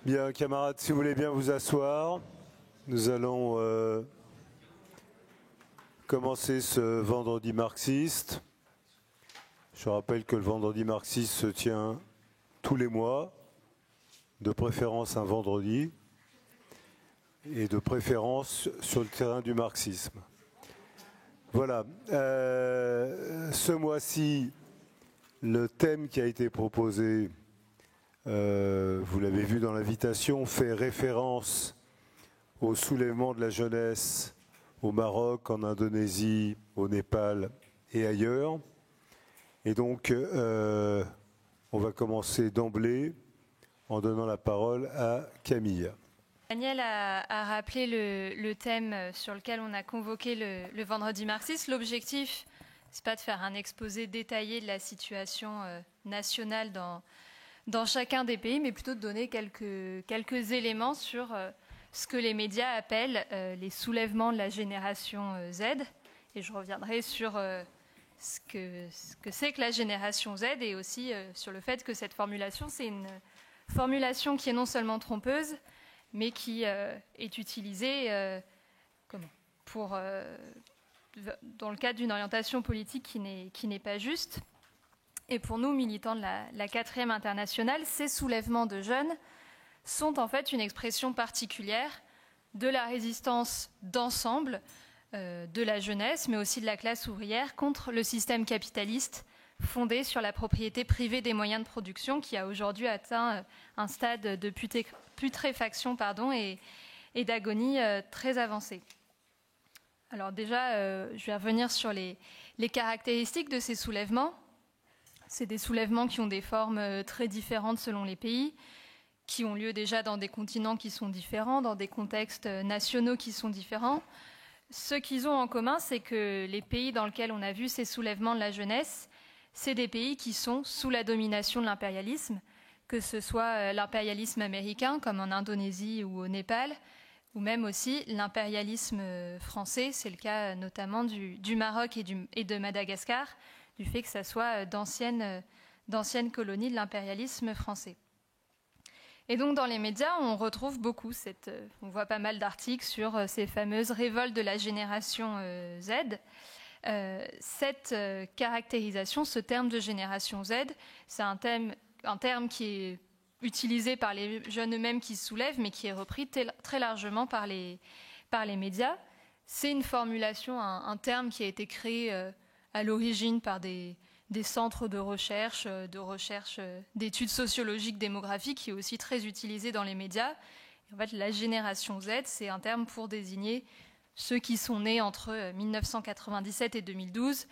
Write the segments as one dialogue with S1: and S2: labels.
S1: Bien, camarades, si vous voulez bien vous asseoir, nous allons commencer ce vendredi marxiste. Je rappelle que le vendredi marxiste se tient tous les mois, de préférence un vendredi, et de préférence sur le terrain du marxisme. Voilà. Ce mois-ci, le thème qui a été proposé, vous l'avez vu dans l'invitation, fait référence au soulèvement de la jeunesse au Maroc, en Indonésie, au Népal et ailleurs. Et donc, on va commencer d'emblée en donnant la parole à Camille.
S2: Daniel a rappelé le thème sur lequel on a convoqué le vendredi marxiste. L'objectif, c'est pas de faire un exposé détaillé de la situation nationale dans chacun des pays, mais plutôt de donner quelques éléments sur ce que les médias appellent les soulèvements de la génération Z. Et je reviendrai sur ce que c'est que la génération Z et aussi sur le fait que cette formulation, c'est une formulation qui est non seulement trompeuse, mais qui est utilisée dans le cadre d'une orientation politique qui n'est pas juste. Et pour nous, militants de la 4e internationale, ces soulèvements de jeunes sont en fait une expression particulière de la résistance d'ensemble de la jeunesse, mais aussi de la classe ouvrière contre le système capitaliste fondé sur la propriété privée des moyens de production qui a aujourd'hui atteint un stade de putréfaction et d'agonie très avancé. Alors déjà, je vais revenir sur les caractéristiques de ces soulèvements. C'est des soulèvements qui ont des formes très différentes selon les pays, qui ont lieu déjà dans des continents qui sont différents, dans des contextes nationaux qui sont différents. Ce qu'ils ont en commun, c'est que les pays dans lesquels on a vu ces soulèvements de la jeunesse, c'est des pays qui sont sous la domination de l'impérialisme, que ce soit l'impérialisme américain, comme en Indonésie ou au Népal, ou même aussi l'impérialisme français, c'est le cas notamment du Maroc et de Madagascar, du fait que ça soit d'anciennes colonies de l'impérialisme français. Et donc dans les médias, on retrouve beaucoup, on voit pas mal d'articles sur ces fameuses révoltes de la génération Z. Cette caractérisation, ce terme de génération Z, c'est un terme qui est utilisé par les jeunes eux-mêmes qui se soulèvent, mais qui est repris très largement par les médias. C'est une formulation, un terme qui a été créé à l'origine par des centres de recherche, d'études sociologiques, démographiques, qui est aussi très utilisé dans les médias. Et en fait, la génération Z, c'est un terme pour désigner ceux qui sont nés entre 1997 et 2012.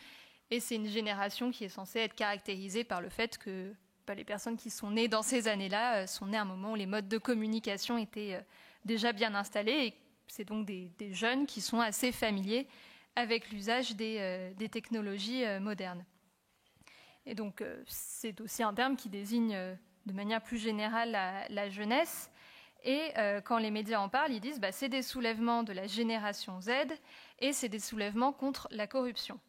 S2: Et c'est une génération qui est censée être caractérisée par le fait que les personnes qui sont nées dans ces années-là sont nées à un moment où les modes de communication étaient déjà bien installés. Et c'est donc des jeunes qui sont assez familiers avec l'usage des technologies modernes. Et donc, c'est aussi un terme qui désigne de manière plus générale la jeunesse. Et quand les médias en parlent, ils disent c'est des soulèvements de la génération Z et c'est des soulèvements contre la corruption.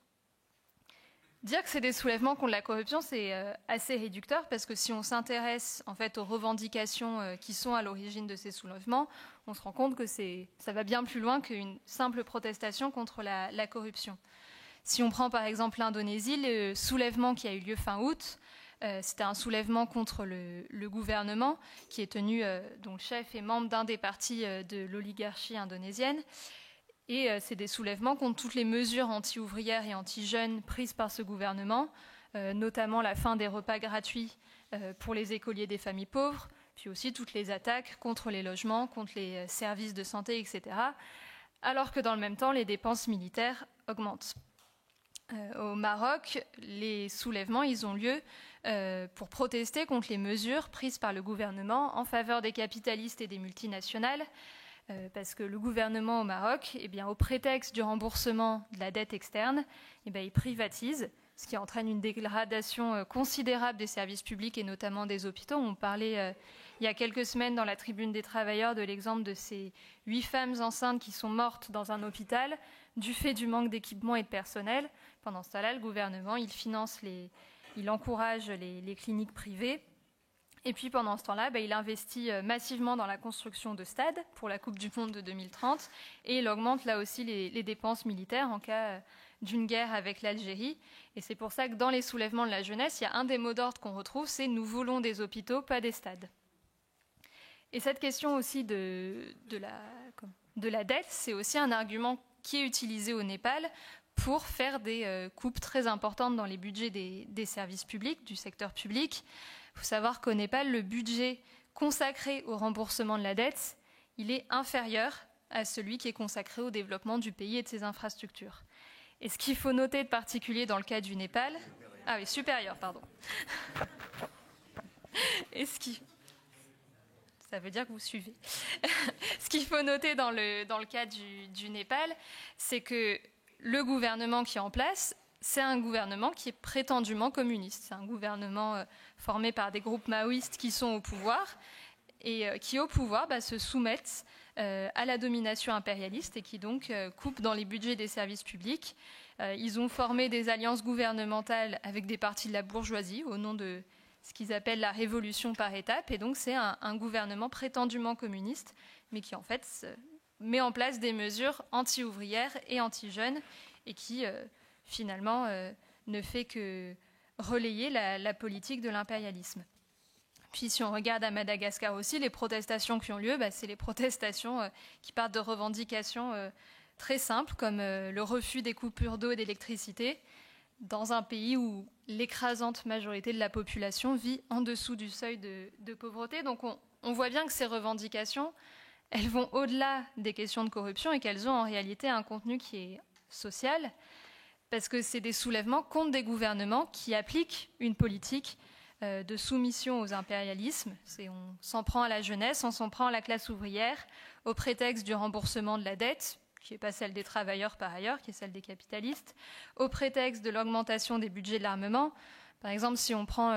S2: Dire que c'est des soulèvements contre la corruption, c'est assez réducteur parce que si on s'intéresse en fait aux revendications qui sont à l'origine de ces soulèvements, on se rend compte que ça va bien plus loin qu'une simple protestation contre la corruption. Si on prend par exemple l'Indonésie, le soulèvement qui a eu lieu fin août, c'était un soulèvement contre le gouvernement qui est tenu, dont le chef est membre d'un des partis de l'oligarchie indonésienne. Et c'est des soulèvements contre toutes les mesures anti-ouvrières et anti-jeunes prises par ce gouvernement, notamment la fin des repas gratuits pour les écoliers des familles pauvres, puis aussi toutes les attaques contre les logements, contre les services de santé, etc. Alors que dans le même temps, les dépenses militaires augmentent. Au Maroc, les soulèvements, ils ont lieu pour protester contre les mesures prises par le gouvernement en faveur des capitalistes et des multinationales, parce que le gouvernement au Maroc, au prétexte du remboursement de la dette externe, il privatise, ce qui entraîne une dégradation considérable des services publics et notamment des hôpitaux. On parlait il y a quelques semaines dans la Tribune des travailleurs de l'exemple de ces 8 femmes enceintes qui sont mortes dans un hôpital du fait du manque d'équipement et de personnel. Pendant ce temps-là, le gouvernement, il encourage les cliniques privées Et puis pendant ce temps-là, il investit massivement dans la construction de stades pour la Coupe du Monde de 2030 et il augmente là aussi les dépenses militaires en cas d'une guerre avec l'Algérie. Et c'est pour ça que dans les soulèvements de la jeunesse, il y a un des mots d'ordre qu'on retrouve, c'est « nous voulons des hôpitaux, pas des stades ». Et cette question aussi de la dette, c'est aussi un argument qui est utilisé au Népal pour faire des coupes très importantes dans les budgets des services publics, du secteur public. Il faut savoir qu'au Népal, le budget consacré au remboursement de la dette, il est inférieur à celui qui est consacré au développement du pays et de ses infrastructures. Et ce qu'il faut noter de particulier dans le cas du Népal... Ah oui, supérieur, pardon. Ça veut dire que vous suivez. Ce qu'il faut noter dans le cas du Népal, c'est que le gouvernement qui est en place, c'est un gouvernement qui est prétendument communiste. C'est un gouvernement formé par des groupes maoïstes qui sont au pouvoir et qui, au pouvoir, se soumettent à la domination impérialiste et qui donc coupent dans les budgets des services publics. Ils ont formé des alliances gouvernementales avec des partis de la bourgeoisie au nom de ce qu'ils appellent la révolution par étapes. Et donc c'est un gouvernement prétendument communiste, mais qui en fait met en place des mesures anti-ouvrières et anti-jeunes et qui finalement ne fait que relayer la politique de l'impérialisme. Puis si on regarde à Madagascar aussi, les protestations qui ont lieu, c'est les protestations qui partent de revendications très simples, comme le refus des coupures d'eau et d'électricité, dans un pays où l'écrasante majorité de la population vit en dessous du seuil de pauvreté. Donc on voit bien que ces revendications, elles vont au-delà des questions de corruption et qu'elles ont en réalité un contenu qui est social, parce que c'est des soulèvements contre des gouvernements qui appliquent une politique de soumission aux impérialismes. On s'en prend à la jeunesse, on s'en prend à la classe ouvrière, au prétexte du remboursement de la dette, qui n'est pas celle des travailleurs par ailleurs, qui est celle des capitalistes, au prétexte de l'augmentation des budgets de l'armement. Par exemple, si on prend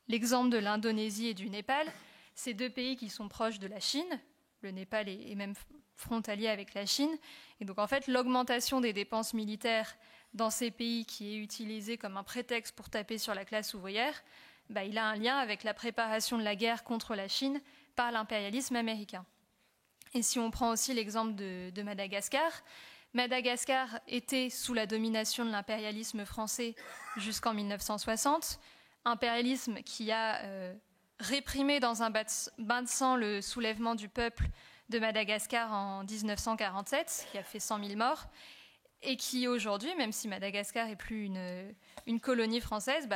S2: l'exemple de l'Indonésie et du Népal, ces deux pays qui sont proches de la Chine, le Népal est même frontalier avec la Chine, et donc en fait l'augmentation des dépenses militaires dans ces pays qui est utilisée comme un prétexte pour taper sur la classe ouvrière, il a un lien avec la préparation de la guerre contre la Chine par l'impérialisme américain. Et si on prend aussi l'exemple de Madagascar, Madagascar était sous la domination de l'impérialisme français jusqu'en 1960, impérialisme qui a réprimé dans un bain de sang le soulèvement du peuple de Madagascar en 1947, qui a fait 100 000 morts, et qui aujourd'hui, même si Madagascar n'est plus une colonie française,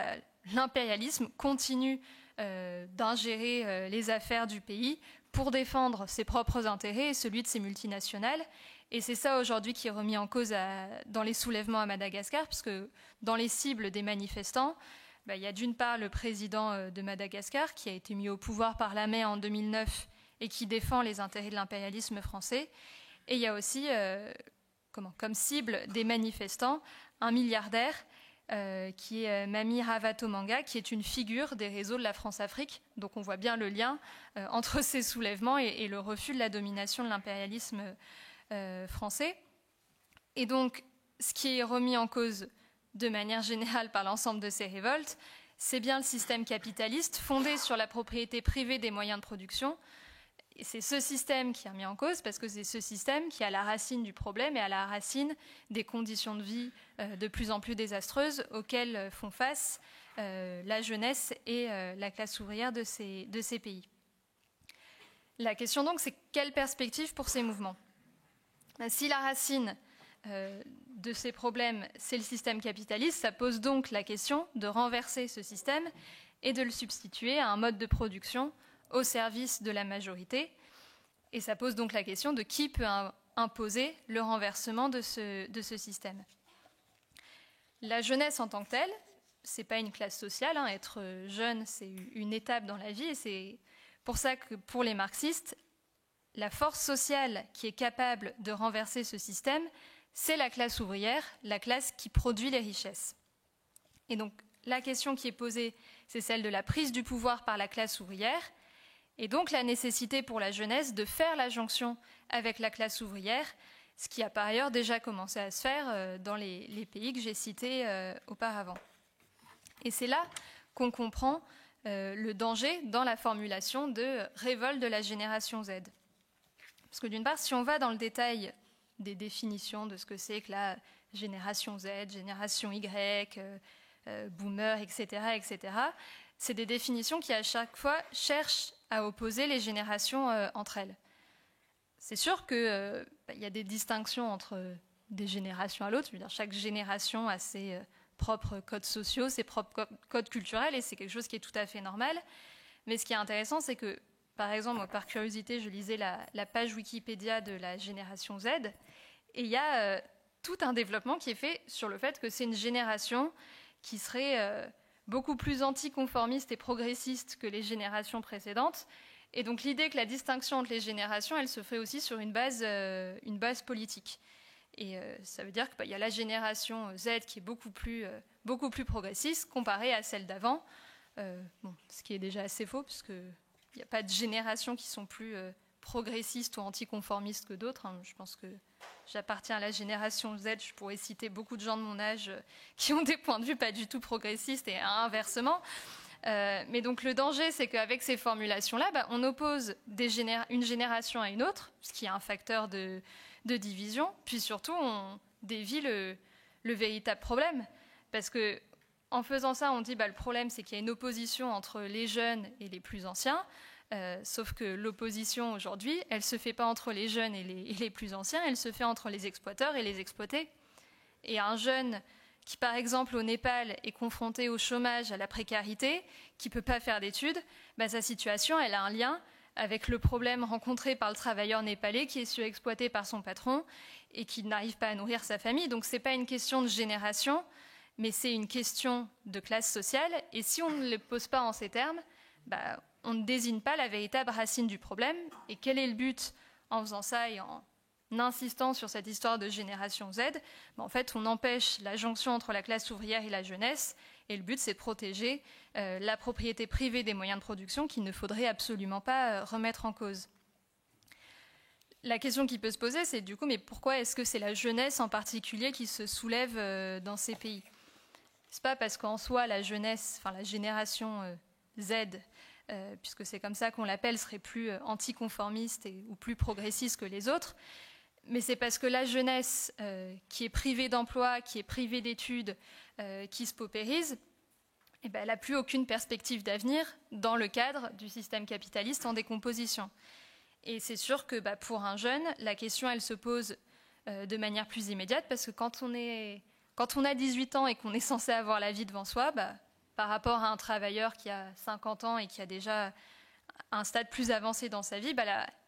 S2: l'impérialisme continue d'ingérer les affaires du pays pour défendre ses propres intérêts et celui de ses multinationales. Et c'est ça aujourd'hui qui est remis en cause dans les soulèvements à Madagascar, puisque dans les cibles des manifestants, il y a d'une part le président de Madagascar qui a été mis au pouvoir par l'armée en 2009 et qui défend les intérêts de l'impérialisme français. Et il y a aussi, comme cible des manifestants, un milliardaire qui est Mami Ravatomanga, qui est une figure des réseaux de la France-Afrique. Donc on voit bien le lien entre ces soulèvements et le refus de la domination de l'impérialisme français. Et donc, ce qui est remis en cause de manière générale par l'ensemble de ces révoltes, c'est bien le système capitaliste fondé sur la propriété privée des moyens de production. Et c'est ce système qui est mis en cause parce que c'est ce système qui est à la racine du problème et à la racine des conditions de vie de plus en plus désastreuses auxquelles font face la jeunesse et la classe ouvrière de ces pays. La question donc, c'est quelle perspective pour ces mouvements ? Si la racine de ces problèmes, c'est le système capitaliste, ça pose donc la question de renverser ce système et de le substituer à un mode de production au service de la majorité. Et ça pose donc la question de qui peut imposer le renversement de ce système. La jeunesse en tant que telle, ce n'est pas une classe sociale. Être jeune, c'est une étape dans la vie. Et c'est pour ça que pour les marxistes, la force sociale qui est capable de renverser ce système, c'est la classe ouvrière, la classe qui produit les richesses. Et donc la question qui est posée, c'est celle de la prise du pouvoir par la classe ouvrière, et donc la nécessité pour la jeunesse de faire la jonction avec la classe ouvrière, ce qui a par ailleurs déjà commencé à se faire dans les pays que j'ai cités auparavant. Et c'est là qu'on comprend le danger dans la formulation de révolte de la génération Z. Parce que d'une part, si on va dans le détail des définitions de ce que c'est que la génération Z, génération Y, boomer, etc., etc., c'est des définitions qui, à chaque fois, cherchent à opposer les générations entre elles. C'est sûr qu'il y a des distinctions entre des générations à l'autre. Je veux dire, chaque génération a ses propres codes sociaux, ses propres codes culturels, et c'est quelque chose qui est tout à fait normal. Mais ce qui est intéressant, c'est que, par exemple, par curiosité, je lisais la page Wikipédia de la génération Z, et il y a tout un développement qui est fait sur le fait que c'est une génération qui serait beaucoup plus anticonformiste et progressiste que les générations précédentes. Et donc l'idée que la distinction entre les générations, elle se fait aussi sur une base politique. Et ça veut dire qu'il y a la génération Z qui est beaucoup plus progressiste comparée à celle d'avant, ce qui est déjà assez faux, puisqu'il n'y a pas de générations qui sont plus progressistes ou anticonformistes que d'autres. Je pense que j'appartiens à la génération Z, je pourrais citer beaucoup de gens de mon âge qui ont des points de vue pas du tout progressistes et inversement. Mais donc le danger, c'est qu'avec ces formulations-là, on oppose une génération à une autre, ce qui est un facteur de division, puis surtout on dévie le véritable problème. Parce que en faisant ça, on dit le problème, c'est qu'il y a une opposition entre les jeunes et les plus anciens, sauf que l'opposition aujourd'hui, elle ne se fait pas entre les jeunes et les plus anciens, elle se fait entre les exploiteurs et les exploités. Et un jeune qui, par exemple, au Népal, est confronté au chômage, à la précarité, qui ne peut pas faire d'études, sa situation, elle a un lien avec le problème rencontré par le travailleur népalais qui est surexploité par son patron et qui n'arrive pas à nourrir sa famille. Donc, ce n'est pas une question de génération, mais c'est une question de classe sociale. Et si on ne le pose pas en ces termes, on ne désigne pas la véritable racine du problème. Et quel est le but en faisant ça et en insistant sur cette histoire de génération Z? En fait, on empêche la jonction entre la classe ouvrière et la jeunesse, et le but, c'est de protéger la propriété privée des moyens de production qu'il ne faudrait absolument pas remettre en cause. La question qui peut se poser, c'est du coup, mais pourquoi est-ce que c'est la jeunesse en particulier qui se soulève dans ces pays? C'est pas parce qu'en soi, la jeunesse, enfin la génération Z, puisque c'est comme ça qu'on l'appelle, serait plus anticonformiste ou plus progressiste que les autres, mais c'est parce que la jeunesse qui est privée d'emploi, qui est privée d'études, qui se paupérise, elle n'a plus aucune perspective d'avenir dans le cadre du système capitaliste en décomposition. Et c'est sûr que pour un jeune, la question, elle se pose de manière plus immédiate, parce que quand on a 18 ans et qu'on est censé avoir la vie devant soi, par rapport à un travailleur qui a 50 ans et qui a déjà un stade plus avancé dans sa vie,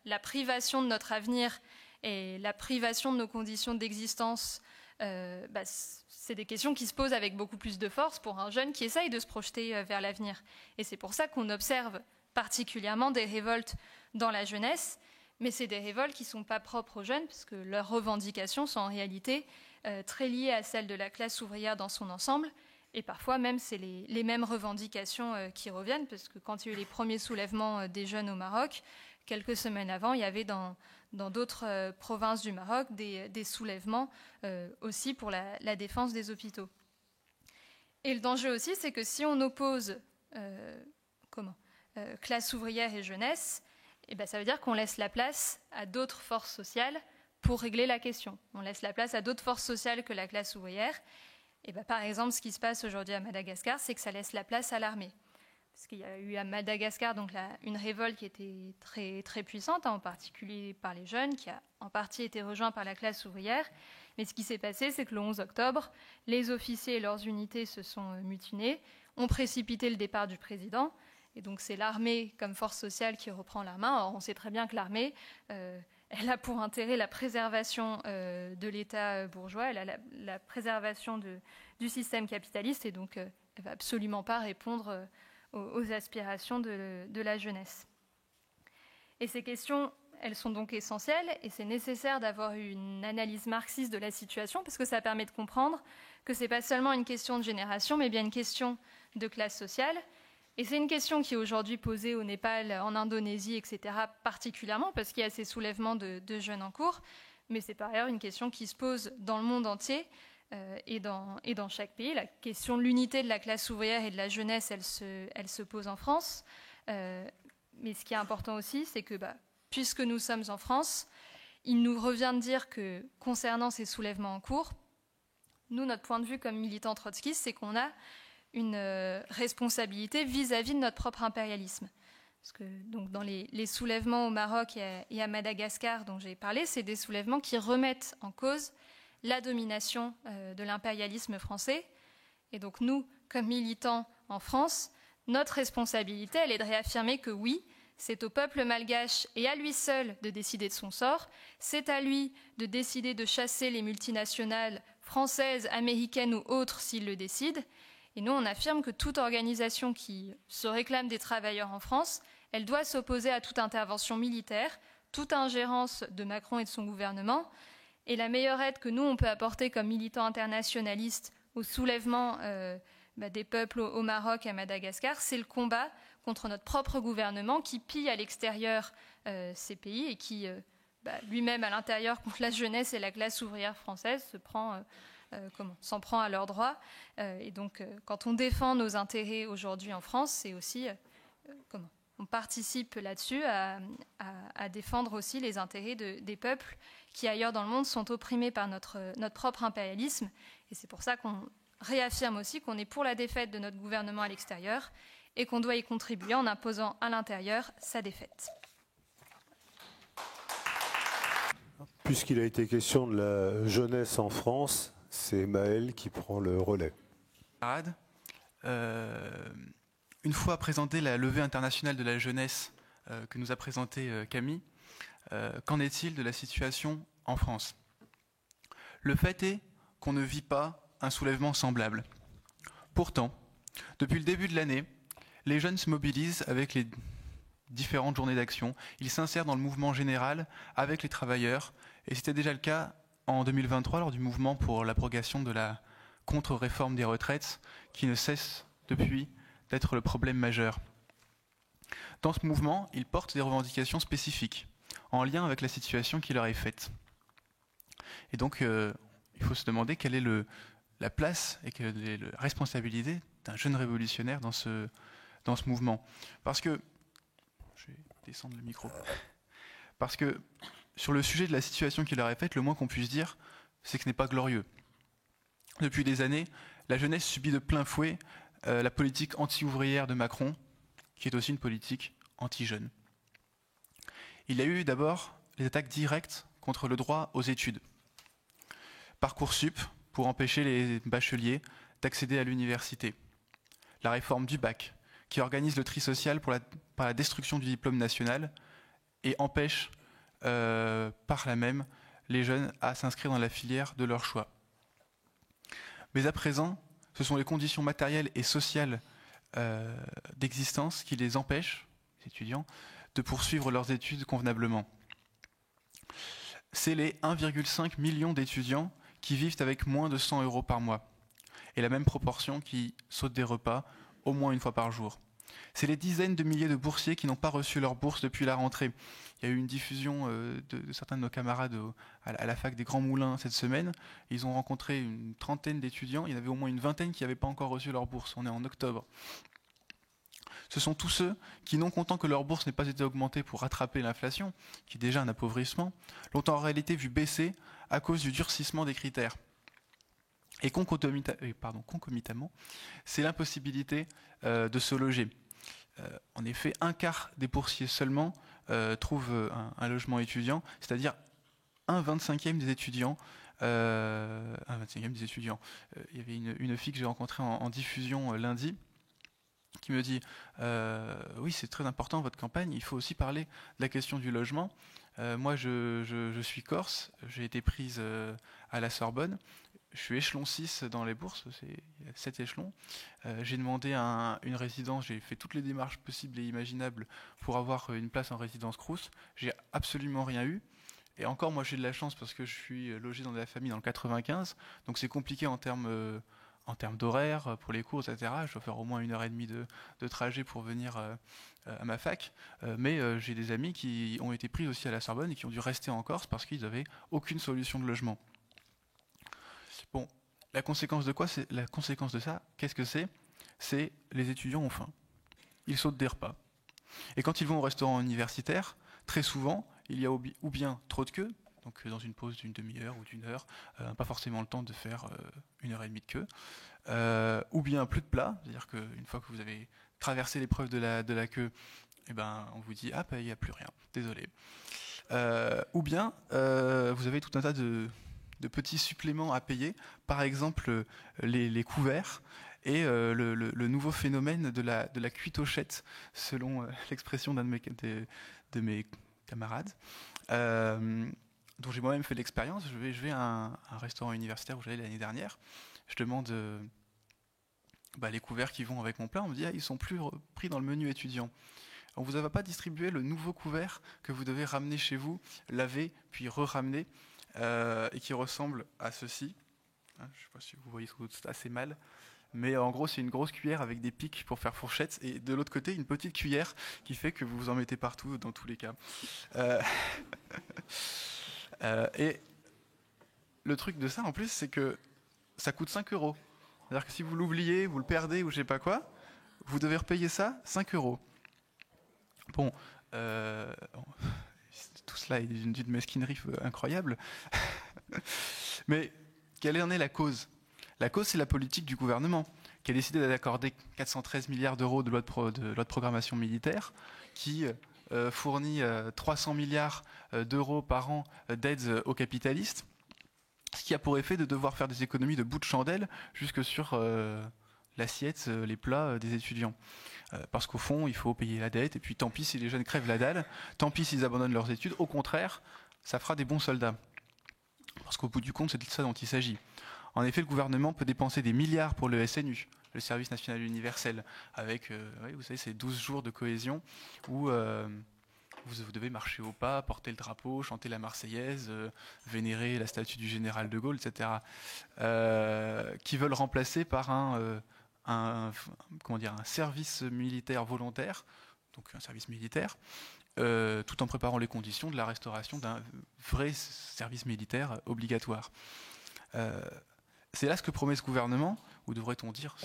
S2: la privation de notre avenir et la privation de nos conditions d'existence, c'est des questions qui se posent avec beaucoup plus de force pour un jeune qui essaye de se projeter vers l'avenir. Et c'est pour ça qu'on observe particulièrement des révoltes dans la jeunesse, mais c'est des révoltes qui ne sont pas propres aux jeunes, parce que leurs revendications sont en réalité très liées à celles de la classe ouvrière dans son ensemble, et parfois même c'est les mêmes revendications qui reviennent, parce que quand il y a eu les premiers soulèvements des jeunes au Maroc, quelques semaines avant, il y avait dans d'autres provinces du Maroc des soulèvements aussi pour la défense des hôpitaux. Et le danger aussi, c'est que si on oppose classe ouvrière et jeunesse, ça veut dire qu'on laisse la place à d'autres forces sociales pour régler la question. On laisse la place à d'autres forces sociales que la classe ouvrière. Et par exemple, ce qui se passe aujourd'hui à Madagascar, c'est que ça laisse la place à l'armée. Parce qu'il y a eu à Madagascar une révolte qui était très, très puissante, en particulier par les jeunes, qui a en partie été rejointe par la classe ouvrière. Mais ce qui s'est passé, c'est que le 11 octobre, les officiers et leurs unités se sont mutinés, ont précipité le départ du président. Et donc c'est l'armée comme force sociale qui reprend la main. Or on sait très bien que l'armée, elle a pour intérêt la préservation de l'État bourgeois, elle a la préservation du système capitaliste, et donc elle ne va absolument pas répondre aux aspirations de la jeunesse. Et ces questions, elles sont donc essentielles, et c'est nécessaire d'avoir une analyse marxiste de la situation, parce que ça permet de comprendre que ce n'est pas seulement une question de génération, mais bien une question de classe sociale. Et c'est une question qui est aujourd'hui posée au Népal, en Indonésie, etc., particulièrement parce qu'il y a ces soulèvements de jeunes en cours, mais c'est par ailleurs une question qui se pose dans le monde entier, et dans chaque pays. La question de l'unité de la classe ouvrière et de la jeunesse, elle se pose en France. Mais ce qui est important aussi, c'est que puisque nous sommes en France, il nous revient de dire que concernant ces soulèvements en cours, nous, notre point de vue comme militants trotskistes, c'est qu'on a une responsabilité vis-à-vis de notre propre impérialisme. Parce que donc, dans les soulèvements au Maroc et à Madagascar dont j'ai parlé, c'est des soulèvements qui remettent en cause la domination de l'impérialisme français. Et donc nous, comme militants en France, notre responsabilité, elle est de réaffirmer que oui, c'est au peuple malgache et à lui seul de décider de son sort. C'est à lui de décider de chasser les multinationales françaises, américaines ou autres s'il le décide. Et nous, on affirme que toute organisation qui se réclame des travailleurs en France, elle doit s'opposer à toute intervention militaire, toute ingérence de Macron et de son gouvernement. Et la meilleure aide que nous, on peut apporter comme militants internationalistes au soulèvement des peuples au Maroc et à Madagascar, c'est le combat contre notre propre gouvernement qui pille à l'extérieur ces pays et qui, lui-même à l'intérieur, contre la jeunesse et la classe ouvrière française, s'en prend à leurs droits. Et donc, quand on défend nos intérêts aujourd'hui en France, c'est aussi... on participe là-dessus à défendre aussi les intérêts des peuples qui, ailleurs dans le monde, sont opprimés par notre propre impérialisme. Et c'est pour ça qu'on réaffirme aussi qu'on est pour la défaite de notre gouvernement à l'extérieur et qu'on doit y contribuer en imposant à l'intérieur sa défaite.
S1: Puisqu'il a été question de la jeunesse en France, c'est Maël qui prend le relais.
S3: Une fois présentée la levée internationale de la jeunesse que nous a présentée Camille, qu'en est-il de la situation en France ? Le fait est qu'on ne vit pas un soulèvement semblable. Pourtant, depuis le début de l'année, les jeunes se mobilisent avec les différentes journées d'action. Ils s'insèrent dans le mouvement général avec les travailleurs. Et c'était déjà le cas en 2023 lors du mouvement pour l'abrogation de la contre-réforme des retraites qui ne cesse depuis d'être le problème majeur. Dans ce mouvement, ils portent des revendications spécifiques en lien avec la situation qui leur est faite. Et donc, il faut se demander quelle est la place et quelle est la responsabilité d'un jeune révolutionnaire dans ce mouvement. Parce que, je vais descendre le micro, parce que sur le sujet de la situation qui leur est faite, le moins qu'on puisse dire, c'est que ce n'est pas glorieux. Depuis des années, la jeunesse subit de plein fouet la politique anti-ouvrière de Macron, qui est aussi une politique anti-jeune. Il y a eu d'abord les attaques directes contre le droit aux études. Parcoursup, pour empêcher les bacheliers d'accéder à l'université. La réforme du bac, qui organise le tri social par la destruction du diplôme national et empêche par là même les jeunes à s'inscrire dans la filière de leur choix. Mais à présent, ce sont les conditions matérielles et sociales d'existence qui les empêchent, les étudiants, de poursuivre leurs études convenablement. C'est les 1,5 million d'étudiants qui vivent avec moins de 100 € par mois, et la même proportion qui sautent des repas au moins une fois par jour. C'est les dizaines de milliers de boursiers qui n'ont pas reçu leur bourse depuis la rentrée. Il y a eu une diffusion de certains de nos camarades à la fac des Grands Moulins cette semaine. Ils ont rencontré une trentaine d'étudiants. Il y en avait au moins une vingtaine qui n'avaient pas encore reçu leur bourse. On est en octobre. Ce sont tous ceux qui, non contents que leur bourse n'ait pas été augmentée pour rattraper l'inflation, qui est déjà un appauvrissement, l'ont en réalité vu baisser à cause du durcissement des critères. Et concomitamment, c'est l'impossibilité de se loger. En effet, un quart des boursiers seulement trouvent un logement étudiant, c'est-à-dire un 25e des étudiants. Il y avait une fille que j'ai rencontrée en diffusion lundi, qui me dit oui, c'est très important votre campagne, il faut aussi parler de la question du logement. Moi je suis corse, j'ai été prise à la Sorbonne, je suis échelon 6 dans les bourses, il y a 7 échelons. J'ai demandé une résidence, j'ai fait toutes les démarches possibles et imaginables pour avoir une place en résidence Crous. J'ai absolument rien eu. Et encore, moi j'ai de la chance parce que je suis logé dans de la famille dans le 95, donc c'est compliqué en termes d'horaire, pour les cours, etc. Je dois faire au moins 1h30 de trajet pour venir à ma fac. Mais j'ai des amis qui ont été pris aussi à la Sorbonne et qui ont dû rester en Corse parce qu'ils n'avaient aucune solution de logement. Bon, la conséquence de quoi? La conséquence de ça, qu'est-ce que c'est? C'est les étudiants ont faim. Ils sautent des repas. Et quand ils vont au restaurant universitaire, très souvent, il y a ou bien trop de queue, donc dans une pause d'une demi-heure ou d'une heure, pas forcément le temps de faire 1h30 de queue, ou bien plus de plats, c'est-à-dire qu'une fois que vous avez traversé l'épreuve de la queue, eh ben, on vous dit « Ah, il n'y a plus rien, désolé ». Ou bien, vous avez tout un tas de petits suppléments à payer, par exemple les couverts, et le nouveau phénomène de la cuitochette, selon l'expression d'un de mes camarades, dont j'ai moi-même fait l'expérience. Je vais à un restaurant universitaire où j'allais l'année dernière. Je demande les couverts qui vont avec mon plat. On me dit ils sont plus pris dans le menu étudiant. On ne vous a pas distribué le nouveau couvert que vous devez ramener chez vous, laver, puis re-ramener, et qui ressemble à ceci. Je ne sais pas si vous voyez, c'est assez mal. Mais en gros, c'est une grosse cuillère avec des pics pour faire fourchette, et de l'autre côté, une petite cuillère qui fait que vous en mettez partout, dans tous les cas. Et le truc de ça, en plus, c'est que ça coûte 5 €. C'est-à-dire que si vous l'oubliez, vous le perdez ou je sais pas quoi, vous devez repayer ça 5 €. Bon, tout cela est d'une mesquinerie incroyable. Mais quelle en est la cause? La cause, c'est la politique du gouvernement, qui a décidé d'accorder 413 milliards d'euros de loi de programmation militaire, qui fournit 300 milliards d'euros par an d'aides aux capitalistes, ce qui a pour effet de devoir faire des économies de bout de chandelle jusque sur l'assiette, les plats des étudiants. Parce qu'au fond, il faut payer la dette, et puis tant pis si les jeunes crèvent la dalle, tant pis s'ils abandonnent leurs études, au contraire, ça fera des bons soldats. Parce qu'au bout du compte, c'est de ça dont il s'agit. En effet, le gouvernement peut dépenser des milliards pour le SNU, le service national universel, avec, vous savez, ces 12 jours de cohésion où vous devez marcher au pas, porter le drapeau, chanter la Marseillaise, vénérer la statue du général de Gaulle, etc. Qui veulent remplacer par un service militaire volontaire, donc un service militaire, tout en préparant les conditions de la restauration d'un vrai service militaire obligatoire. C'est là ce que promet ce gouvernement, ou devrait-on dire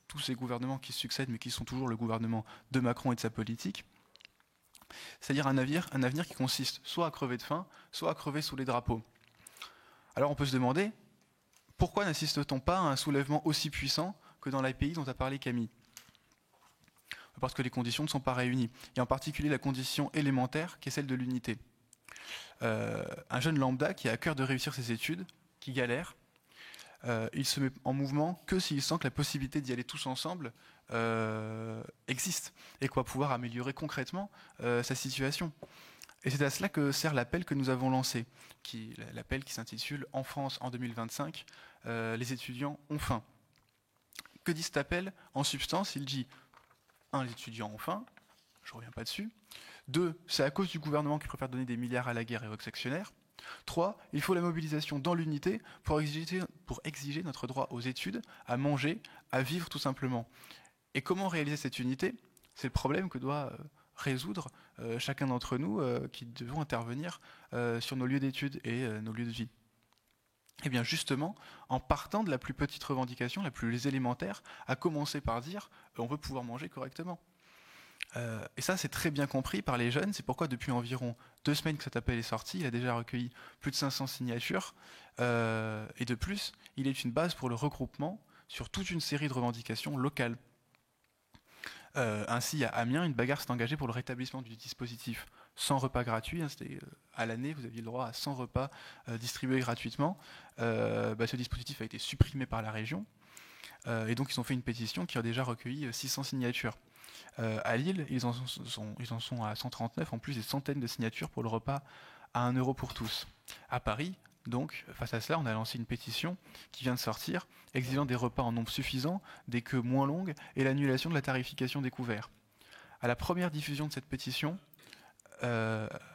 S3: tous ces gouvernements qui succèdent, mais qui sont toujours le gouvernement de Macron et de sa politique. C'est-à-dire un avenir qui consiste soit à crever de faim, soit à crever sous les drapeaux. Alors on peut se demander, pourquoi n'assiste-t-on pas à un soulèvement aussi puissant que dans les pays dont a parlé Camille? Parce que les conditions ne sont pas réunies, et en particulier la condition élémentaire qui est celle de l'unité. Un jeune lambda qui a à cœur de réussir ses études, qui galère, il se met en mouvement que s'il sent que la possibilité d'y aller tous ensemble existe et qu'on va pouvoir améliorer concrètement sa situation. Et c'est à cela que sert l'appel que nous avons lancé, l'appel qui s'intitule « En France en 2025, les étudiants ont faim ». Que dit cet appel? En substance, il dit 1. Les étudiants ont faim, je ne reviens pas dessus. 2. C'est à cause du gouvernement qui préfère donner des milliards à la guerre et aux actionnaires. 3. Il faut la mobilisation dans l'unité pour exiger notre droit aux études, à manger, à vivre tout simplement. Et comment réaliser cette unité? C'est le problème que doit résoudre chacun d'entre nous qui devons intervenir sur nos lieux d'études et nos lieux de vie. Et bien justement, en partant de la plus petite revendication, la plus élémentaire, à commencer par dire on veut pouvoir manger correctement. Et ça, c'est très bien compris par les jeunes. C'est pourquoi depuis environ 2 semaines que cet appel est sorti, il a déjà recueilli plus de 500 signatures. Et de plus, il est une base pour le regroupement sur toute une série de revendications locales. Ainsi, à Amiens, une bagarre s'est engagée pour le rétablissement du dispositif sans repas gratuit. C'était à l'année, vous aviez le droit à 100 repas distribués gratuitement. Ce dispositif a été supprimé par la région. Et donc, ils ont fait une pétition qui a déjà recueilli 600 signatures. À Lille, ils en sont à 139, en plus des centaines de signatures pour le repas à 1 € pour tous. À Paris, donc, face à cela, on a lancé une pétition qui vient de sortir, exigeant des repas en nombre suffisant, des queues moins longues et l'annulation de la tarification des couverts. À la première diffusion de cette pétition,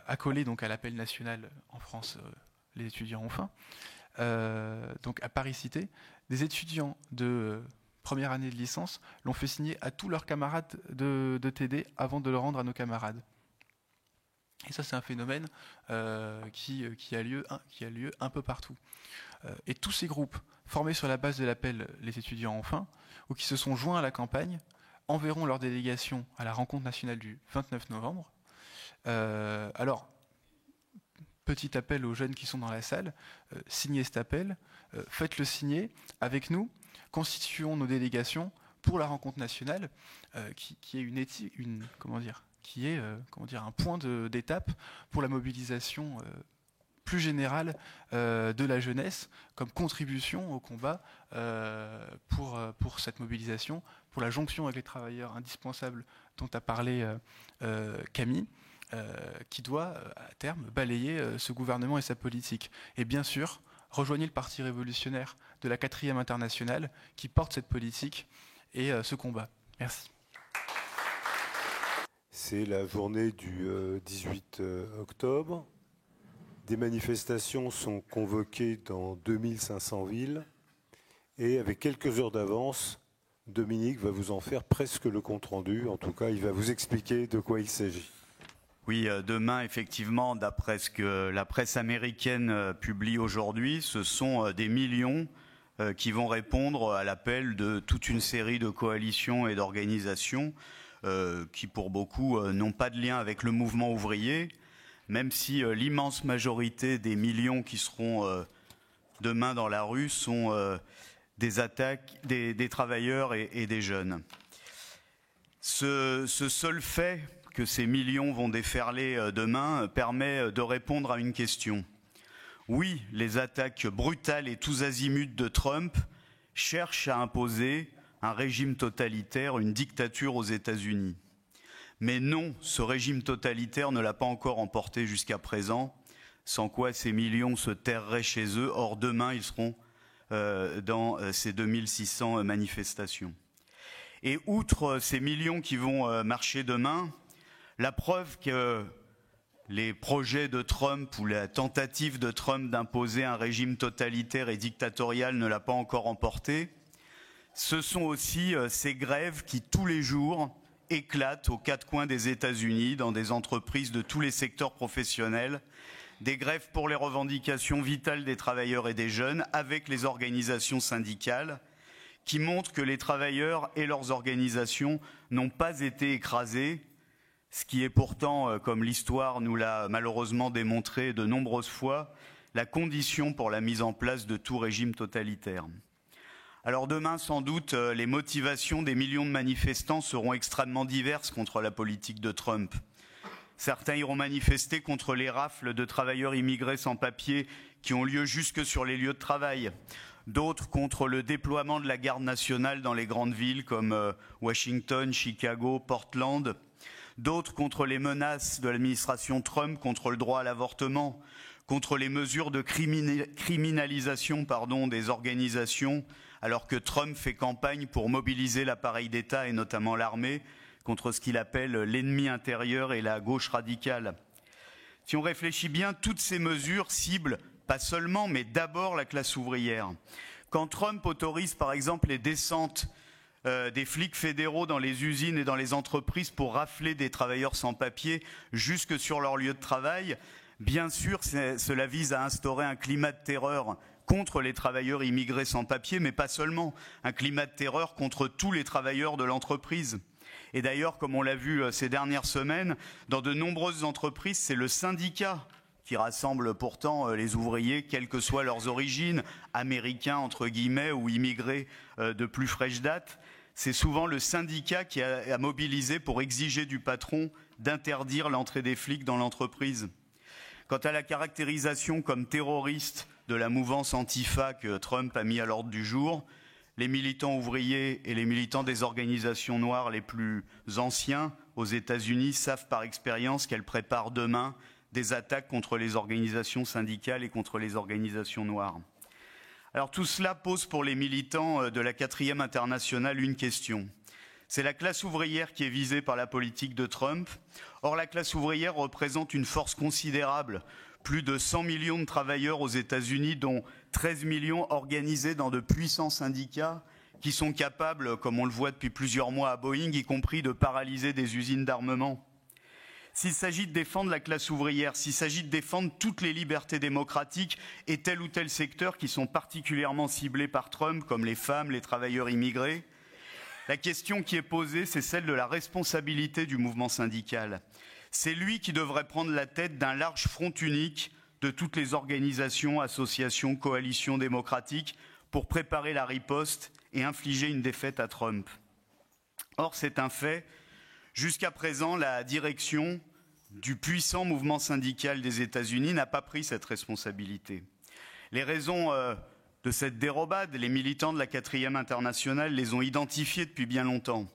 S3: accolée donc à l'appel national en France, les étudiants ont faim, donc à Paris-Cité, des étudiants de première année de licence l'ont fait signer à tous leurs camarades de TD avant de le rendre à nos camarades. Et ça, c'est un phénomène qui a lieu un peu partout. Et tous ces groupes, formés sur la base de l'appel Les étudiants ont faim, ou qui se sont joints à la campagne, enverront leur délégation à la rencontre nationale du 29 novembre. Alors, petit appel aux jeunes qui sont dans la salle, signez cet appel, faites-le signer avec nous, constituons nos délégations pour la rencontre nationale, qui est un point d'étape pour la mobilisation plus générale de la jeunesse comme contribution au combat pour cette mobilisation, pour la jonction avec les travailleurs indispensables dont a parlé Camille, qui doit à terme balayer ce gouvernement et sa politique. Et bien sûr, rejoignez le Parti révolutionnaire de la 4e internationale qui porte cette politique et ce combat. Merci.
S1: C'est la journée du 18 octobre. Des manifestations sont convoquées dans 2500 villes. Et avec quelques heures d'avance, Dominique va vous en faire presque le compte-rendu. En tout cas, il va vous expliquer de quoi il s'agit.
S4: Oui, demain, effectivement, d'après ce que la presse américaine publie aujourd'hui, ce sont des millions qui vont répondre à l'appel de toute une série de coalitions et d'organisations qui, pour beaucoup, n'ont pas de lien avec le mouvement ouvrier, même si l'immense majorité des millions qui seront demain dans la rue sont des travailleurs et des jeunes. Ce seul fait que ces millions vont déferler demain permet de répondre à une question. Oui, les attaques brutales et tous azimuts de Trump cherchent à imposer un régime totalitaire, une dictature aux États-Unis. Mais non, ce régime totalitaire ne l'a pas encore emporté jusqu'à présent, sans quoi ces millions se terreraient chez eux. Or, demain, ils seront dans ces 2600 manifestations. Et outre ces millions qui vont marcher demain, la preuve que les projets de Trump ou la tentative de Trump d'imposer un régime totalitaire et dictatorial ne l'a pas encore emporté, ce sont aussi ces grèves qui, tous les jours, éclatent aux quatre coins des États-Unis, dans des entreprises de tous les secteurs professionnels, des grèves pour les revendications vitales des travailleurs et des jeunes, avec les organisations syndicales, qui montrent que les travailleurs et leurs organisations n'ont pas été écrasés, ce qui est pourtant, comme l'histoire nous l'a malheureusement démontré de nombreuses fois, la condition pour la mise en place de tout régime totalitaire. Alors demain, sans doute, les motivations des millions de manifestants seront extrêmement diverses contre la politique de Trump. Certains iront manifester contre les rafles de travailleurs immigrés sans papier qui ont lieu jusque sur les lieux de travail. D'autres contre le déploiement de la garde nationale dans les grandes villes comme Washington, Chicago, Portland. D'autres contre les menaces de l'administration Trump contre le droit à l'avortement, contre les mesures de criminalisation des organisations, alors que Trump fait campagne pour mobiliser l'appareil d'État et notamment l'armée contre ce qu'il appelle l'ennemi intérieur et la gauche radicale. Si on réfléchit bien, toutes ces mesures ciblent pas seulement, mais d'abord la classe ouvrière. Quand Trump autorise par exemple les descentes des flics fédéraux dans les usines et dans les entreprises pour rafler des travailleurs sans papier jusque sur leur lieu de travail, bien sûr, cela vise à instaurer un climat de terreur contre les travailleurs immigrés sans papier, mais pas seulement, un climat de terreur contre tous les travailleurs de l'entreprise. Et d'ailleurs, comme on l'a vu ces dernières semaines, dans de nombreuses entreprises, c'est le syndicat qui rassemble pourtant les ouvriers, quelles que soient leurs origines, américains entre guillemets ou immigrés de plus fraîche date. C'est souvent le syndicat qui a mobilisé pour exiger du patron d'interdire l'entrée des flics dans l'entreprise. Quant à la caractérisation comme terroriste de la mouvance Antifa que Trump a mis à l'ordre du jour, les militants ouvriers et les militants des organisations noires les plus anciens aux États-Unis savent par expérience qu'elles préparent demain des attaques contre les organisations syndicales et contre les organisations noires. Alors tout cela pose pour les militants de la 4e internationale une question. C'est la classe ouvrière qui est visée par la politique de Trump. Or, la classe ouvrière représente une force considérable. Plus de 100 millions de travailleurs aux États-Unis, dont 13 millions organisés dans de puissants syndicats qui sont capables, comme on le voit depuis plusieurs mois à Boeing, y compris de paralyser des usines d'armement. S'il s'agit de défendre la classe ouvrière, s'il s'agit de défendre toutes les libertés démocratiques et tel ou tel secteur qui sont particulièrement ciblés par Trump, comme les femmes, les travailleurs immigrés, la question qui est posée, c'est celle de la responsabilité du mouvement syndical. C'est lui qui devrait prendre la tête d'un large front unique de toutes les organisations, associations, coalitions démocratiques pour préparer la riposte et infliger une défaite à Trump. Or, c'est un fait. Jusqu'à présent, la direction du puissant mouvement syndical des États-Unis n'a pas pris cette responsabilité. Les raisons de cette dérobade, les militants de la 4e internationale les ont identifiées depuis bien longtemps.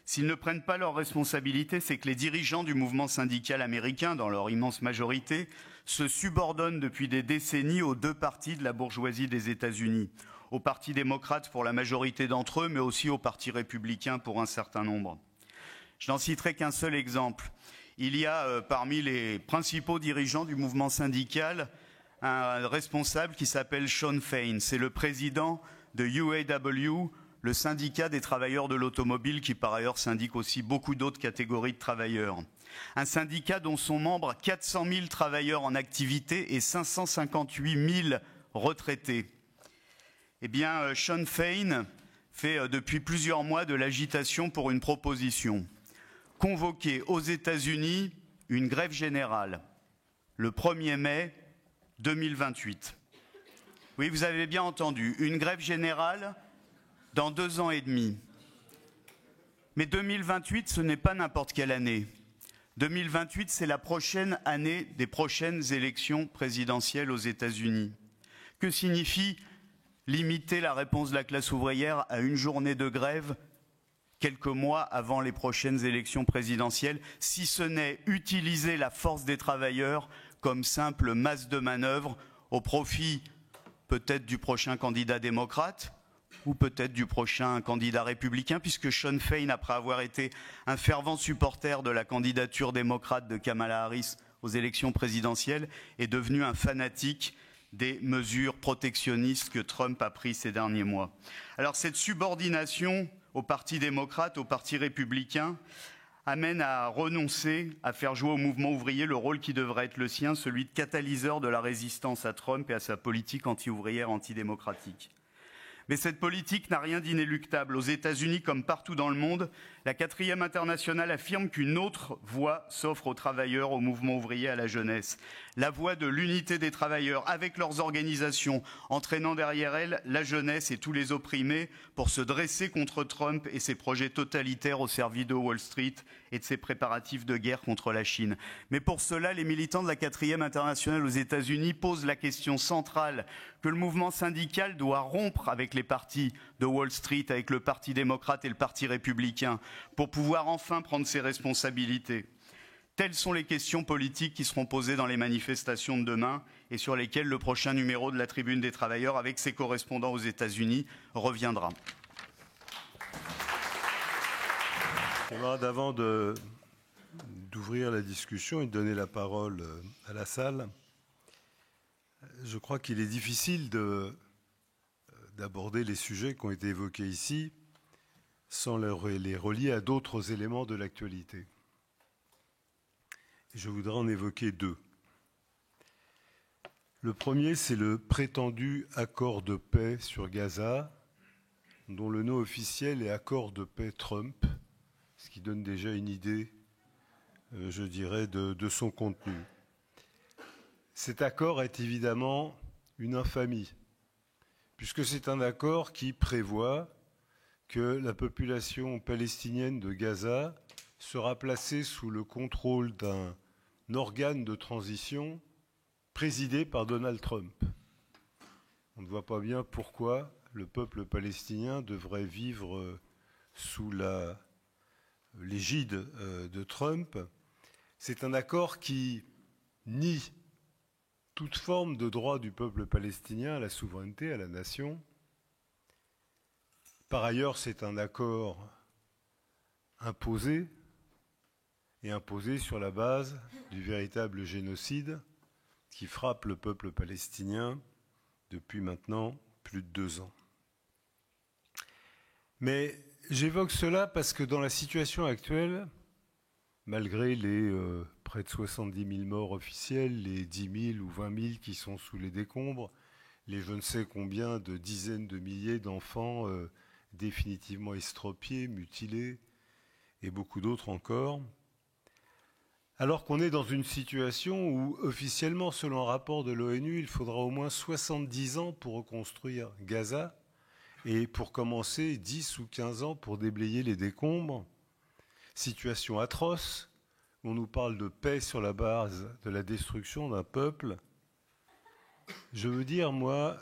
S4: S'ils ne prennent pas leurs responsabilités, c'est que les dirigeants du mouvement syndical américain, dans leur immense majorité, se subordonnent depuis des décennies aux deux partis de la bourgeoisie des États-Unis, au Parti démocrate pour la majorité d'entre eux, mais aussi au Parti républicain pour un certain nombre. Je n'en citerai qu'un seul exemple. Il y a parmi les principaux dirigeants du mouvement syndical un responsable qui s'appelle Shawn Fain. C'est le président de UAW, le syndicat des travailleurs de l'automobile, qui par ailleurs syndique aussi beaucoup d'autres catégories de travailleurs. Un syndicat dont sont membres 400 000 travailleurs en activité et 558 000 retraités. Eh bien, Shawn Fain fait depuis plusieurs mois de l'agitation pour une proposition. Convoquer aux États-Unis une grève générale le 1er mai 2028. Oui, vous avez bien entendu, une grève générale dans 2 ans et demi. Mais 2028, ce n'est pas n'importe quelle année. 2028, c'est la prochaine année des prochaines élections présidentielles aux États-Unis. Que signifie limiter la réponse de la classe ouvrière à une journée de grève quelques mois avant les prochaines élections présidentielles, si ce n'est utiliser la force des travailleurs comme simple masse de manœuvre au profit peut-être du prochain candidat démocrate ou peut-être du prochain candidat républicain, puisque Shawn Fain, après avoir été un fervent supporter de la candidature démocrate de Kamala Harris aux élections présidentielles, est devenu un fanatique des mesures protectionnistes que Trump a prises ces derniers mois. Alors cette subordination au Parti démocrate, au Parti républicain, amène à renoncer à faire jouer au mouvement ouvrier le rôle qui devrait être le sien, celui de catalyseur de la résistance à Trump et à sa politique anti-ouvrière, antidémocratique. Mais cette politique n'a rien d'inéluctable. Aux États-Unis, comme partout dans le monde, la 4e internationale affirme qu'une autre voie s'offre aux travailleurs, au mouvement ouvrier, à la jeunesse. La voie de l'unité des travailleurs avec leurs organisations, entraînant derrière elles la jeunesse et tous les opprimés pour se dresser contre Trump et ses projets totalitaires au service de Wall Street et de ses préparatifs de guerre contre la Chine. Mais pour cela, les militants de la 4e internationale aux États-Unis posent la question centrale que le mouvement syndical doit rompre avec les partis de Wall Street, avec le Parti démocrate et le Parti républicain, pour pouvoir enfin prendre ses responsabilités. Telles sont les questions politiques qui seront posées dans les manifestations de demain et sur lesquelles le prochain numéro de la Tribune des Travailleurs, avec ses correspondants aux États-Unis, reviendra.
S1: Camarades, avant d'ouvrir la discussion et de donner la parole à la salle, je crois qu'il est difficile d'aborder les sujets qui ont été évoqués ici sans les relier à d'autres éléments de l'actualité. Je voudrais en évoquer 2. Le premier, c'est le prétendu accord de paix sur Gaza, dont le nom officiel est accord de paix Trump, ce qui donne déjà une idée, je dirais, de son contenu. Cet accord est évidemment une infamie, puisque c'est un accord qui prévoit que la population palestinienne de Gaza sera placée sous le contrôle d'un organe de transition présidé par Donald Trump. On ne voit pas bien pourquoi le peuple palestinien devrait vivre sous l'égide de Trump. C'est un accord qui nie toute forme de droit du peuple palestinien à la souveraineté, à la nation. Par ailleurs, c'est un accord imposé, et imposé sur la base du véritable génocide qui frappe le peuple palestinien depuis maintenant plus de 2 ans. Mais j'évoque cela parce que dans la situation actuelle, malgré les près de 70 000 morts officiels, les 10 000 ou 20 000 qui sont sous les décombres, les je ne sais combien de dizaines de milliers d'enfants définitivement estropiés, mutilés, et beaucoup d'autres encore. Alors qu'on est dans une situation où, officiellement, selon un rapport de l'ONU, il faudra au moins 70 ans pour reconstruire Gaza, et pour commencer 10 ou 15 ans pour déblayer les décombres. Situation atroce, on nous parle de paix sur la base de la destruction d'un peuple. Je veux dire, moi,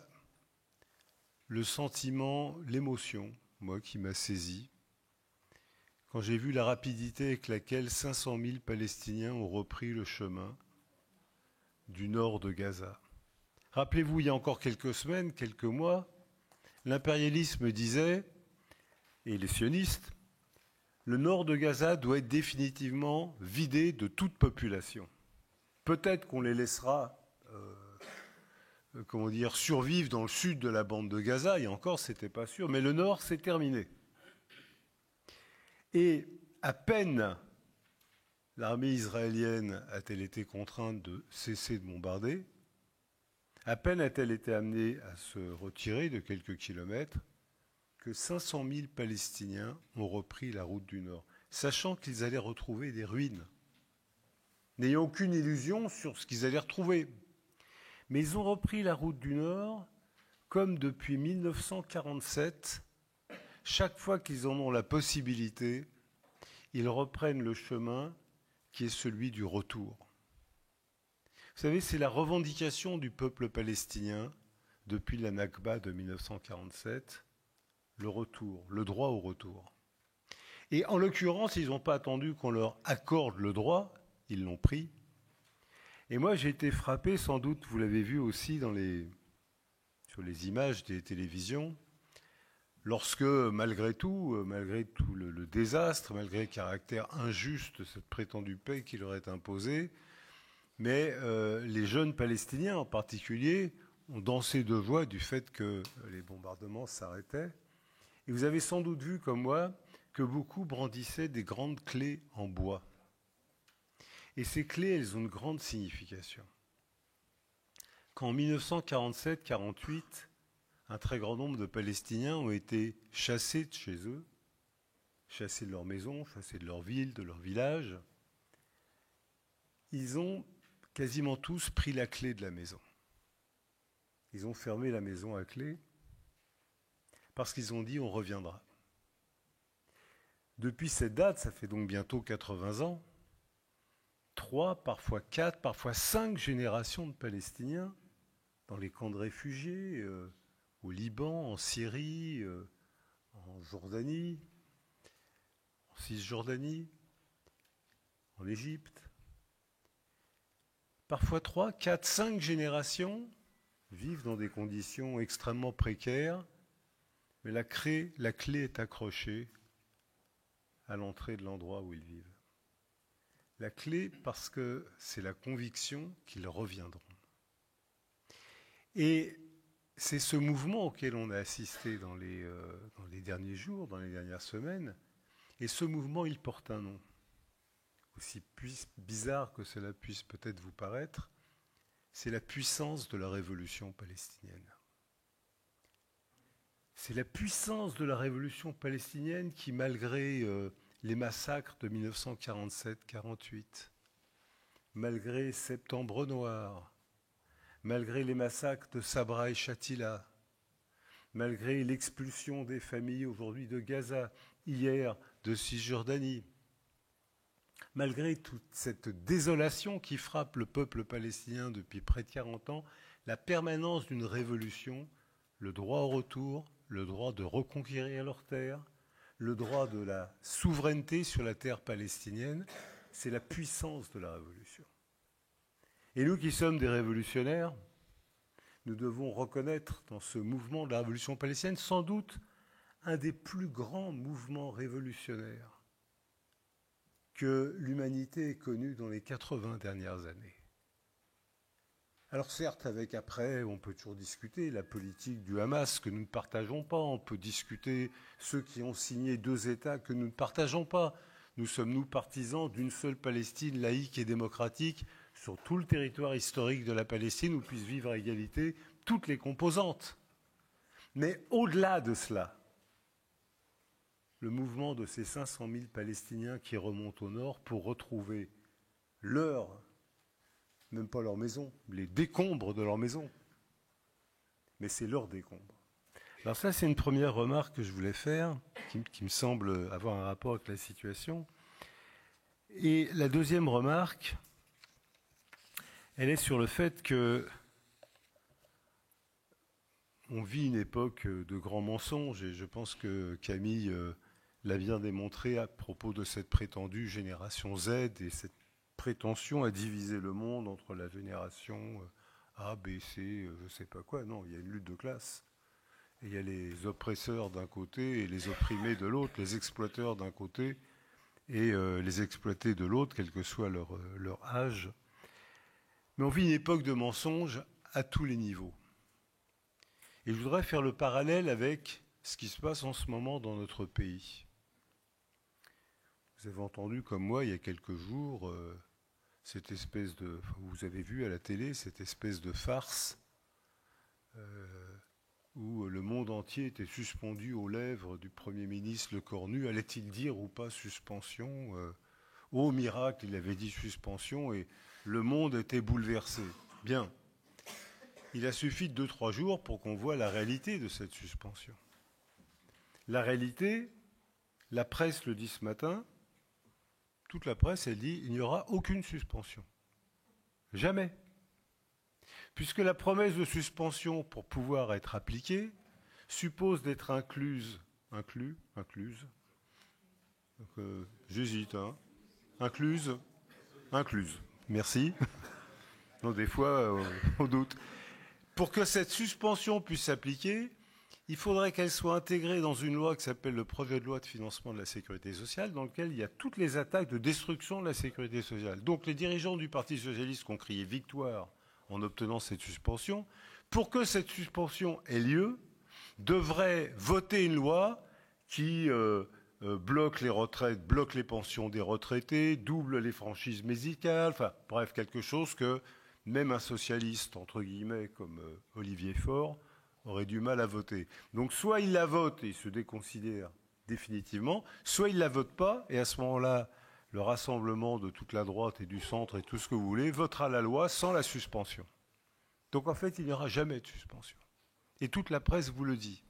S1: le sentiment, l'émotion, moi, qui m'a saisi, quand j'ai vu la rapidité avec laquelle 500 000 Palestiniens ont repris le chemin du nord de Gaza. Rappelez-vous, il y a encore quelques semaines, quelques mois, l'impérialisme disait, et les sionistes, le nord de Gaza doit être définitivement vidé de toute population. Peut-être qu'on les laissera survivre dans le sud de la bande de Gaza, et encore, ce n'était pas sûr, mais le nord, c'est terminé. Et à peine l'armée israélienne a-t-elle été contrainte de cesser de bombarder, à peine a-t-elle été amenée à se retirer de quelques kilomètres, que 500 000 Palestiniens ont repris la route du Nord, sachant qu'ils allaient retrouver des ruines, n'ayant aucune illusion sur ce qu'ils allaient retrouver. Mais ils ont repris la route du Nord comme depuis 1947, chaque fois qu'ils en ont la possibilité, ils reprennent le chemin qui est celui du retour. Vous savez, c'est la revendication du peuple palestinien depuis la Nakba de 1947, le retour, le droit au retour. Et en l'occurrence, ils n'ont pas attendu qu'on leur accorde le droit, ils l'ont pris. Et moi, j'ai été frappé, sans doute, vous l'avez vu aussi sur les images des télévisions, lorsque, malgré tout le désastre, malgré le caractère injuste de cette prétendue paix qui leur est imposée, mais les jeunes Palestiniens en particulier ont dansé de joie du fait que les bombardements s'arrêtaient. Et vous avez sans doute vu, comme moi, que beaucoup brandissaient des grandes clés en bois. Et ces clés, elles ont une grande signification. Qu'en 1947-48, un très grand nombre de Palestiniens ont été chassés de chez eux, chassés de leur maison, chassés de leur ville, de leur village. Ils ont quasiment tous pris la clé de la maison. Ils ont fermé la maison à clé parce qu'ils ont dit on reviendra. Depuis cette date, ça fait donc bientôt 80 ans, 3, parfois 4, parfois 5 générations de Palestiniens dans les camps de réfugiés, au Liban, en Syrie, en Jordanie, en Cisjordanie, en Égypte. Parfois 3, 4, 5 générations vivent dans des conditions extrêmement précaires, mais la clé est accrochée à l'entrée de l'endroit où ils vivent. La clé parce que c'est la conviction qu'ils reviendront. Et c'est ce mouvement auquel on a assisté dans les derniers jours, dans les dernières semaines, et ce mouvement, il porte un nom. Aussi bizarre que cela puisse peut-être vous paraître, c'est la puissance de la révolution palestinienne. C'est la puissance de la révolution palestinienne qui, malgré les massacres de 1947-48, malgré Septembre Noir, malgré les massacres de Sabra et Shatila, malgré l'expulsion des familles aujourd'hui de Gaza, hier de Cisjordanie, malgré toute cette désolation qui frappe le peuple palestinien depuis près de 40 ans, la permanence d'une révolution, le droit au retour, le droit de reconquérir leurs terres, le droit de la souveraineté sur la terre palestinienne, c'est la puissance de la révolution. Et nous qui sommes des révolutionnaires, nous devons reconnaître dans ce mouvement de la révolution palestinienne sans doute un des plus grands mouvements révolutionnaires que l'humanité ait connu dans les 80 dernières années. Alors certes, avec après, on peut toujours discuter la politique du Hamas que nous ne partageons pas, on peut discuter ceux qui ont signé 2 États que nous ne partageons pas. nous sommes-nous partisans d'une seule Palestine laïque et démocratique sur tout le territoire historique de la Palestine où puissent vivre à égalité toutes les composantes. Mais au-delà de cela, le mouvement de ces 500 000 Palestiniens qui remontent au nord pour retrouver même pas leur maison, les décombres de leur maison, mais c'est leur décombre. Alors ça, c'est une première remarque que je voulais faire, qui me semble avoir un rapport avec la situation. Et la deuxième remarque, elle est sur le fait que on vit une époque de grands mensonges, et je pense que Camille l'a bien démontré à propos de cette prétendue génération Z et cette prétention à diviser le monde entre la génération A, B, C, je ne sais pas quoi. Non, il y a une lutte de classe. Et il y a les oppresseurs d'un côté et les opprimés de l'autre, les exploiteurs d'un côté et les exploités de l'autre, quel que soit leur âge. Mais on vit une époque de mensonges à tous les niveaux. Et je voudrais faire le parallèle avec ce qui se passe en ce moment dans notre pays. Vous avez entendu, comme moi, il y a quelques jours, cette espèce de... Vous avez vu à la télé cette espèce de farce où le monde entier était suspendu aux lèvres du Premier ministre Lecornu. Allait-il dire ou pas suspension Au miracle, il avait dit suspension et le monde était bouleversé. Bien. Il a suffi de 2-3 jours pour qu'on voit la réalité de cette suspension. La réalité, la presse le dit ce matin, toute la presse, elle dit il n'y aura aucune suspension. Jamais. Puisque la promesse de suspension, pour pouvoir être appliquée, suppose d'être incluse. Donc, j'hésite, hein. Incluse. Merci. Donc, des fois, on doute. Pour que cette suspension puisse s'appliquer, il faudrait qu'elle soit intégrée dans une loi qui s'appelle le projet de loi de financement de la sécurité sociale, dans lequel il y a toutes les attaques de destruction de la sécurité sociale. Donc les dirigeants du Parti socialiste qui ont crié victoire en obtenant cette suspension, pour que cette suspension ait lieu, devraient voter une loi qui bloque les retraites, bloque les pensions des retraités, double les franchises médicales, enfin bref, quelque chose que même un socialiste, entre guillemets, comme Olivier Faure, aurait du mal à voter. Donc soit il la vote et il se déconsidère définitivement, soit il ne la vote pas, et à ce moment-là, le rassemblement de toute la droite et du centre et tout ce que vous voulez votera la loi sans la suspension. Donc en fait, il n'y aura jamais de suspension. Et toute la presse vous le dit.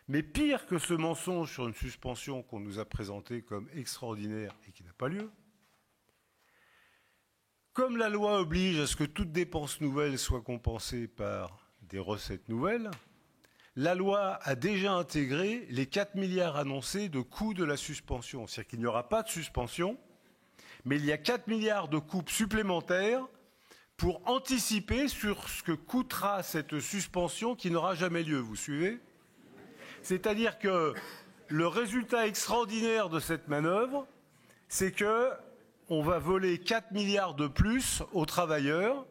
S1: Mais pire que ce mensonge sur une suspension qu'on nous a présenté comme extraordinaire et qui n'a pas lieu, comme la loi oblige à ce que toute dépense nouvelle soit compensée par des recettes nouvelles, la loi a déjà intégré les 4 milliards annoncés de coûts de la suspension. C'est-à-dire qu'il n'y aura pas de suspension, mais il y a 4 milliards de coupes supplémentaires pour anticiper sur ce que coûtera cette suspension qui n'aura jamais lieu. Vous suivez ? C'est-à-dire que le résultat extraordinaire de cette manœuvre, c'est que on va voler 4 milliards de plus aux travailleurs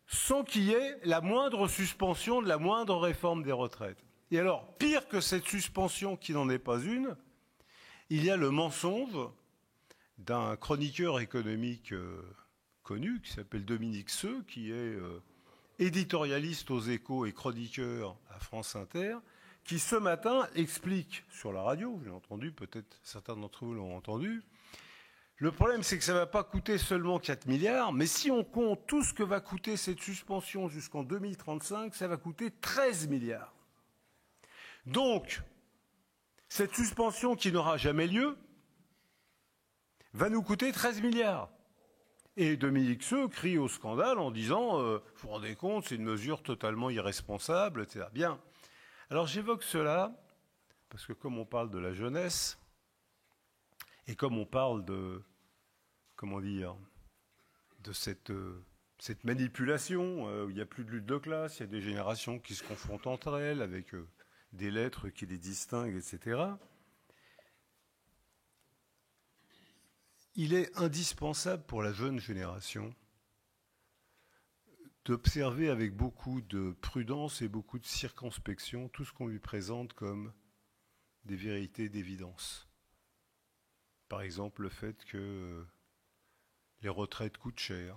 S1: sans qu'il y ait la moindre suspension de la moindre réforme des retraites. Et alors, pire que cette suspension qui n'en est pas une, il y a le mensonge d'un chroniqueur économique connu qui s'appelle Dominique Seux, qui est éditorialiste aux Échos et chroniqueur à France Inter, qui ce matin explique sur la radio, vous l'avez entendu, peut-être certains d'entre vous l'ont entendu. Le problème, c'est que ça ne va pas coûter seulement 4 milliards, mais si on compte tout ce que va coûter cette suspension jusqu'en 2035, ça va coûter 13 milliards. Donc, cette suspension qui n'aura jamais lieu va nous coûter 13 milliards. Et Dominique Seux crie au scandale en disant vous vous rendez compte, c'est une mesure totalement irresponsable, etc. Bien. Alors j'évoque cela parce que comme on parle de la jeunesse et comme on parle de cette manipulation où il n'y a plus de lutte de classe, il y a des générations qui se confrontent entre elles avec des lettres qui les distinguent, etc. Il est indispensable pour la jeune génération d'observer avec beaucoup de prudence et beaucoup de circonspection tout ce qu'on lui présente comme des vérités d'évidence. Par exemple, le fait que les retraites coûtent cher,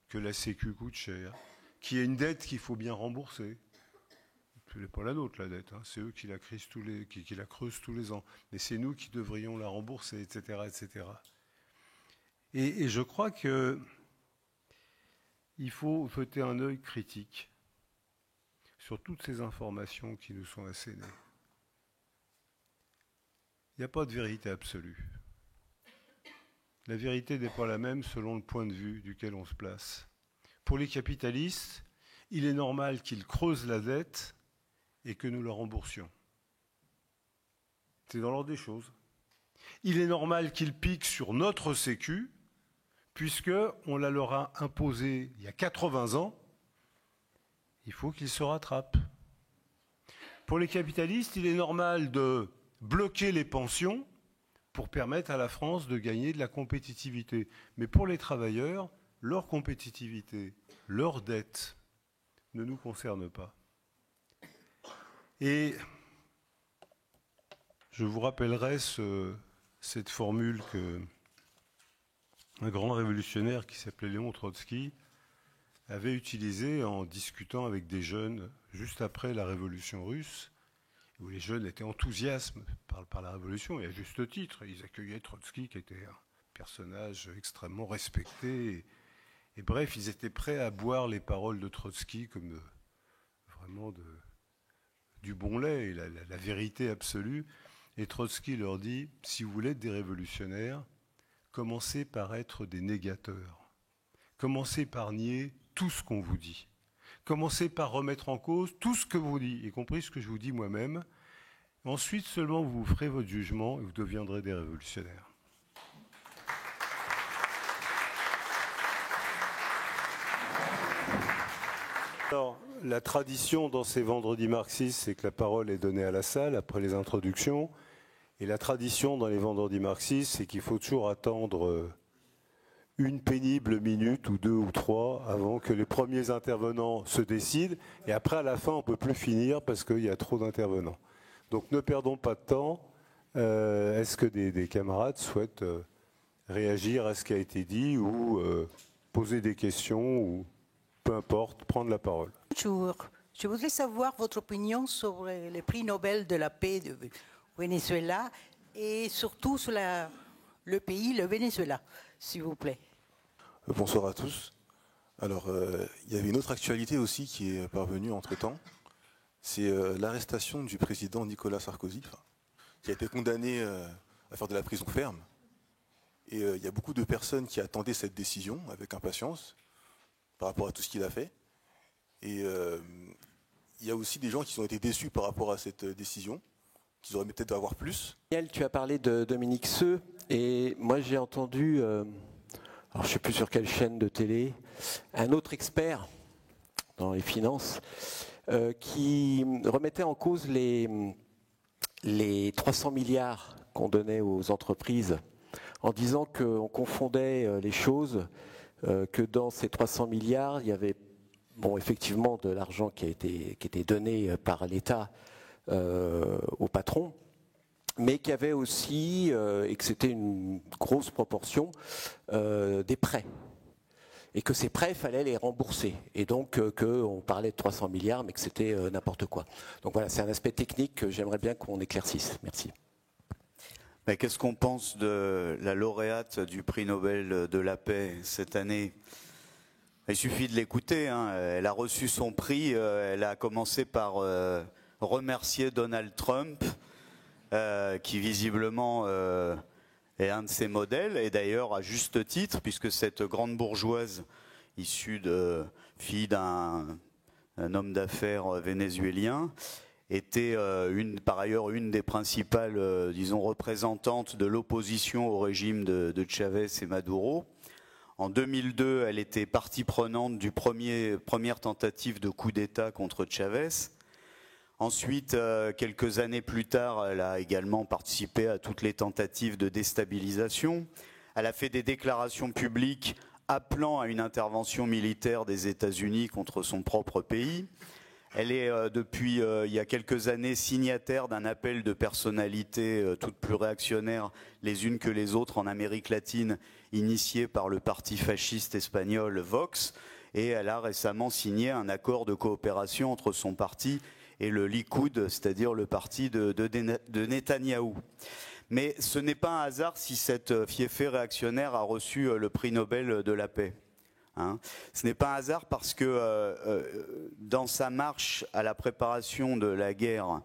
S1: que la Sécu coûte cher, qu'il y a une dette qu'il faut bien rembourser. Ce n'est pas la nôtre, la dette. Hein. C'est eux qui la creusent tous les ans. Mais c'est nous qui devrions la rembourser, etc. etc. Et je crois qu'il faut jeter un œil critique sur toutes ces informations qui nous sont assénées. Il n'y a pas de vérité absolue. La vérité n'est pas la même selon le point de vue duquel on se place. Pour les capitalistes, il est normal qu'ils creusent la dette et que nous la remboursions. C'est dans l'ordre des choses. Il est normal qu'ils piquent sur notre sécu, puisqu'on la leur a imposée il y a 80 ans, il faut qu'ils se rattrapent. Pour les capitalistes, il est normal de bloquer les pensions pour permettre à la France de gagner de la compétitivité. Mais pour les travailleurs, leur compétitivité, leur dette ne nous concerne pas. Et je vous rappellerai cette formule qu'un grand révolutionnaire qui s'appelait Léon Trotsky avait utilisée en discutant avec des jeunes juste après la révolution russe, où les jeunes étaient enthousiastes par la révolution, et à juste titre. Ils accueillaient Trotsky, qui était un personnage extrêmement respecté. Et bref, ils étaient prêts à boire les paroles de Trotsky comme vraiment du bon lait, et la vérité absolue. Et Trotsky leur dit, si vous voulez être des révolutionnaires, commencez par être des négateurs. Commencez par nier tout ce qu'on vous dit. Commencez par remettre en cause tout ce que vous dites, y compris ce que je vous dis moi-même. Ensuite, seulement, vous ferez votre jugement et vous deviendrez des révolutionnaires. Alors, la tradition dans ces vendredis marxistes, c'est que la parole est donnée à la salle après les introductions. Et la tradition dans les vendredis marxistes, c'est qu'il faut toujours attendre une pénible minute ou 2 ou 3 avant que les premiers intervenants se décident. Et après, à la fin, on ne peut plus finir parce qu'il y a trop d'intervenants. Donc ne perdons pas de temps. Est-ce que des camarades souhaitent réagir à ce qui a été dit ou poser des questions ou peu importe, prendre la parole?
S5: Bonjour. Je voudrais savoir votre opinion sur le prix Nobel de la paix de Venezuela et surtout sur le pays, le Venezuela, s'il vous plaît.
S6: Bonsoir à tous. Alors, il y avait une autre actualité aussi qui est parvenue entre-temps. C'est l'arrestation du président Nicolas Sarkozy, qui a été condamné à faire de la prison ferme. Et il y a beaucoup de personnes qui attendaient cette décision avec impatience par rapport à tout ce qu'il a fait. Et il y a aussi des gens qui ont été déçus par rapport à cette décision, qu'ils auraient peut-être avoir plus.
S7: Tu as parlé de Dominique Seux, et moi j'ai entendu, alors je ne sais plus sur quelle chaîne de télé, un autre expert dans les finances qui remettait en cause les 300 milliards qu'on donnait aux entreprises, en disant qu'on confondait les choses, que dans ces 300 milliards, il y avait effectivement de l'argent qui était donné par l'État au patron, mais qu'il y avait aussi, et que c'était une grosse proportion, des prêts. Et que ces prêts, il fallait les rembourser. Et donc qu'on parlait de 300 milliards, mais que c'était n'importe quoi. Donc voilà, c'est un aspect technique que j'aimerais bien qu'on éclaircisse. Merci.
S4: Mais qu'est-ce qu'on pense de la lauréate du prix Nobel de la paix cette année? Il suffit de l'écouter, hein. Elle a reçu son prix, elle a commencé par remercier Donald Trump, qui visiblement est un de ses modèles, et d'ailleurs à juste titre, puisque cette grande bourgeoise issue de fille d'un homme d'affaires vénézuélien était par ailleurs une des principales, représentantes de l'opposition au régime de Chavez et Maduro. En 2002, elle était partie prenante du première tentative de coup d'État contre Chavez. Ensuite, quelques années plus tard, elle a également participé à toutes les tentatives de déstabilisation. Elle a fait des déclarations publiques appelant à une intervention militaire des États-Unis contre son propre pays. Elle est depuis il y a quelques années signataire d'un appel de personnalités toutes plus réactionnaires les unes que les autres en Amérique latine, initié par le parti fasciste espagnol Vox, et elle a récemment signé un accord de coopération entre son parti et le Likoud, c'est-à-dire le parti de Netanyahou. Mais ce n'est pas un hasard si cette fiefée réactionnaire a reçu le prix Nobel de la paix. Ce n'est pas un hasard parce que dans sa marche à la préparation de la guerre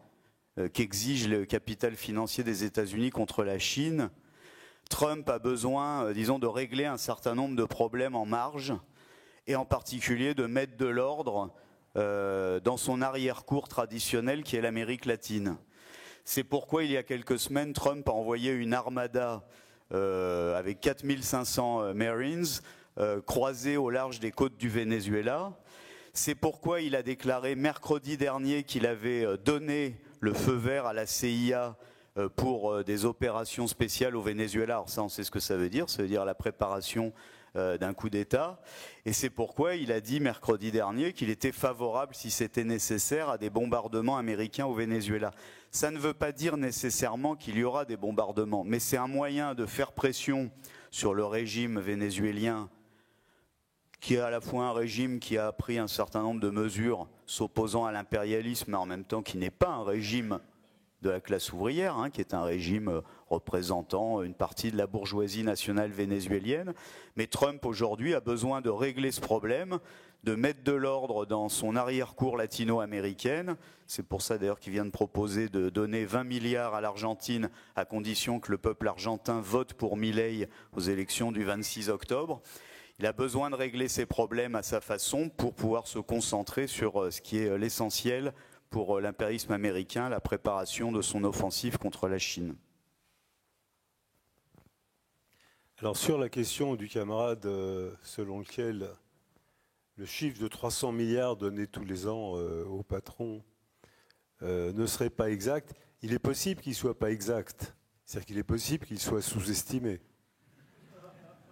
S4: qu'exige le capital financier des États-Unis contre la Chine, Trump a besoin, disons, de régler un certain nombre de problèmes en marge, et en particulier de mettre de l'ordre dans son arrière-cour traditionnel qui est l'Amérique latine. C'est pourquoi il y a quelques semaines, Trump a envoyé une armada avec 4500 Marines croisés au large des côtes du Venezuela. C'est pourquoi il a déclaré mercredi dernier qu'il avait donné le feu vert à la CIA pour des opérations spéciales au Venezuela. Alors ça, on sait ce que ça veut dire la préparation d'un coup d'État. Et c'est pourquoi il a dit mercredi dernier qu'il était favorable, si c'était nécessaire, à des bombardements américains au Venezuela. Ça ne veut pas dire nécessairement qu'il y aura des bombardements, mais c'est un moyen de faire pression sur le régime vénézuélien, qui est à la fois un régime qui a pris un certain nombre de mesures s'opposant à l'impérialisme, mais en même temps qui n'est pas un régime de la classe ouvrière, qui est un régime représentant une partie de la bourgeoisie nationale vénézuélienne. Mais Trump, aujourd'hui, a besoin de régler ce problème, de mettre de l'ordre dans son arrière-cour latino-américaine. C'est pour ça, d'ailleurs, qu'il vient de proposer de donner 20 milliards à l'Argentine, à condition que le peuple argentin vote pour Milei aux élections du 26 octobre. Il a besoin de régler ces problèmes à sa façon pour pouvoir se concentrer sur ce qui est l'essentiel pour l'impérialisme américain, la préparation de son offensive contre la Chine.
S1: Alors sur la question du camarade selon lequel le chiffre de 300 milliards donné tous les ans au patron ne serait pas exact, il est possible qu'il ne soit pas exact. C'est-à-dire qu'il est possible qu'il soit sous-estimé.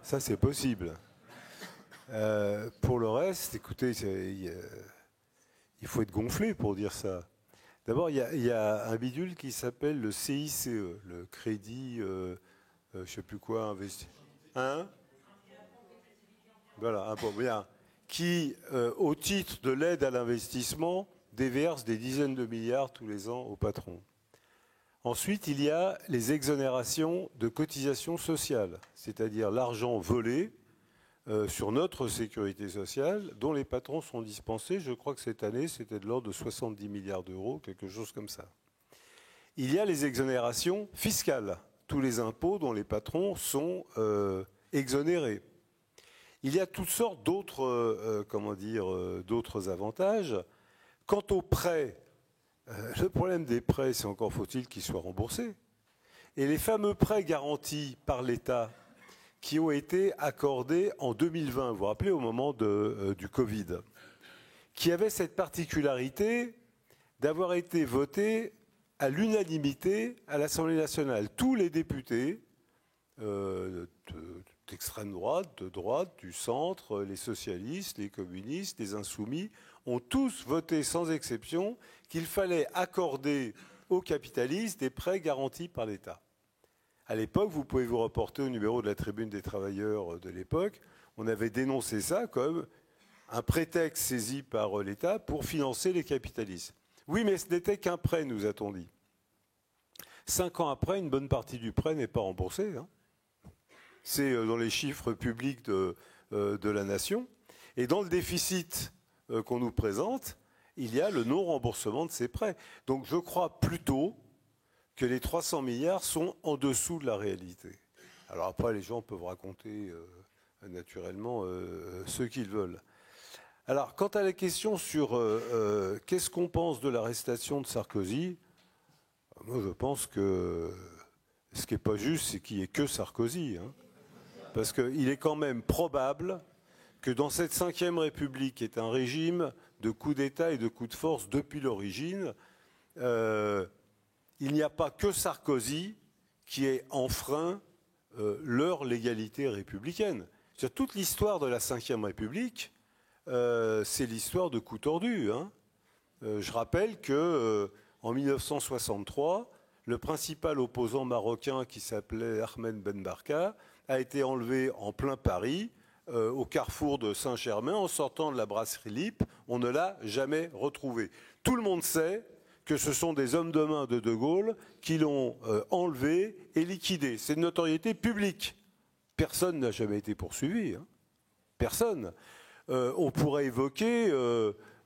S1: Ça, c'est possible. Pour le reste, écoutez, il faut être gonflé pour dire ça. D'abord, il y a un bidule qui s'appelle le CICE, le crédit, je ne sais plus quoi, investi. Voilà, bien. Qui, au titre de l'aide à l'investissement, déverse des dizaines de milliards tous les ans au patron. Ensuite, il y a les exonérations de cotisations sociales, c'est-à-dire l'argent volé sur notre sécurité sociale, dont les patrons sont dispensés. Je crois que cette année, c'était de l'ordre de 70 milliards d'euros, quelque chose comme ça. Il y a les exonérations fiscales, tous les impôts dont les patrons sont exonérés. Il y a toutes sortes d'autres, d'autres avantages. Quant aux prêts, le problème des prêts, c'est encore faut-il qu'ils soient remboursés. Et les fameux prêts garantis par l'État qui ont été accordés en 2020, vous vous rappelez, au moment du Covid, qui avaient cette particularité d'avoir été votés à l'unanimité à l'Assemblée nationale. Tous les députés d'extrême droite, de droite, du centre, les socialistes, les communistes, les insoumis, ont tous voté sans exception qu'il fallait accorder aux capitalistes des prêts garantis par l'État. À l'époque, vous pouvez vous reporter au numéro de la Tribune des travailleurs de l'époque, on avait dénoncé ça comme un prétexte saisi par l'État pour financer les capitalistes. Oui, mais ce n'était qu'un prêt, nous a-t-on dit. 5 ans après, une bonne partie du prêt n'est pas remboursée. C'est dans les chiffres publics de la nation. Et dans le déficit qu'on nous présente, il y a le non-remboursement de ces prêts. Donc je crois plutôt que les 300 milliards sont en dessous de la réalité. Alors après, les gens peuvent raconter naturellement ce qu'ils veulent. Alors, quant à la question sur qu'est-ce qu'on pense de l'arrestation de Sarkozy, moi je pense que ce qui n'est pas juste, c'est qu'il n'y ait que Sarkozy. Parce qu'il est quand même probable que dans cette 5e République, qui est un régime de coup d'État et de coup de force depuis l'origine, il n'y a pas que Sarkozy qui ait enfreint leur légalité républicaine. C'est toute l'histoire de la 5e République, c'est l'histoire de coups tordus. Je rappelle que en 1963, le principal opposant marocain qui s'appelait Ahmed Ben Barka a été enlevé en plein Paris, au carrefour de Saint-Germain, en sortant de la brasserie Lippe. On ne l'a jamais retrouvé. Tout le monde sait que ce sont des hommes de main de De Gaulle qui l'ont enlevé et liquidé. C'est une notoriété publique. Personne n'a jamais été poursuivi. Hein. Personne. On pourrait évoquer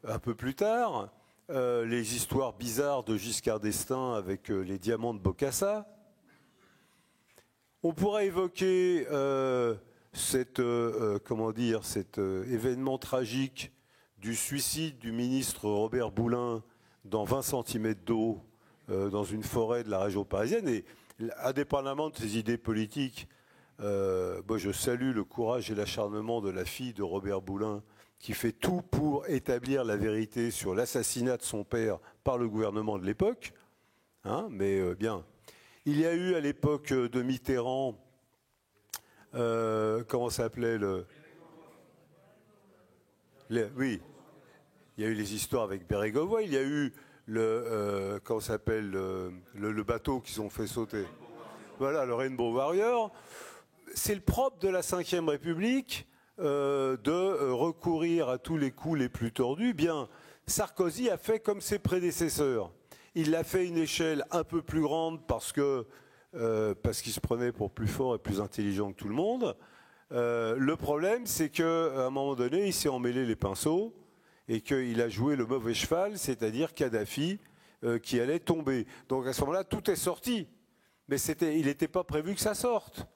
S1: un peu plus tard les histoires bizarres de Giscard d'Estaing avec les diamants de Bokassa. On pourrait évoquer cet événement tragique du suicide du ministre Robert Boulin dans 20 cm d'eau dans une forêt de la région parisienne. Et indépendamment de ses idées politiques, moi je salue le courage et l'acharnement de la fille de Robert Boulin qui fait tout pour établir la vérité sur l'assassinat de son père par le gouvernement de l'époque. Hein, mais bien. Il y a eu à l'époque de Mitterrand, comment s'appelait oui, il y a eu les histoires avec Bérégovoy, il y a eu le bateau qu'ils ont fait sauter. Voilà, le Rainbow Warrior. C'est le propre de la Ve République de recourir à tous les coups les plus tordus. Bien, Sarkozy a fait comme ses prédécesseurs. Il l'a fait à une échelle un peu plus grande parce qu'il se prenait pour plus fort et plus intelligent que tout le monde. Le problème, c'est qu'à un moment donné, il s'est emmêlé les pinceaux et qu'il a joué le mauvais cheval, c'est-à-dire Kadhafi, qui allait tomber. Donc à ce moment-là, tout est sorti. Mais il n'était pas prévu que ça sorte.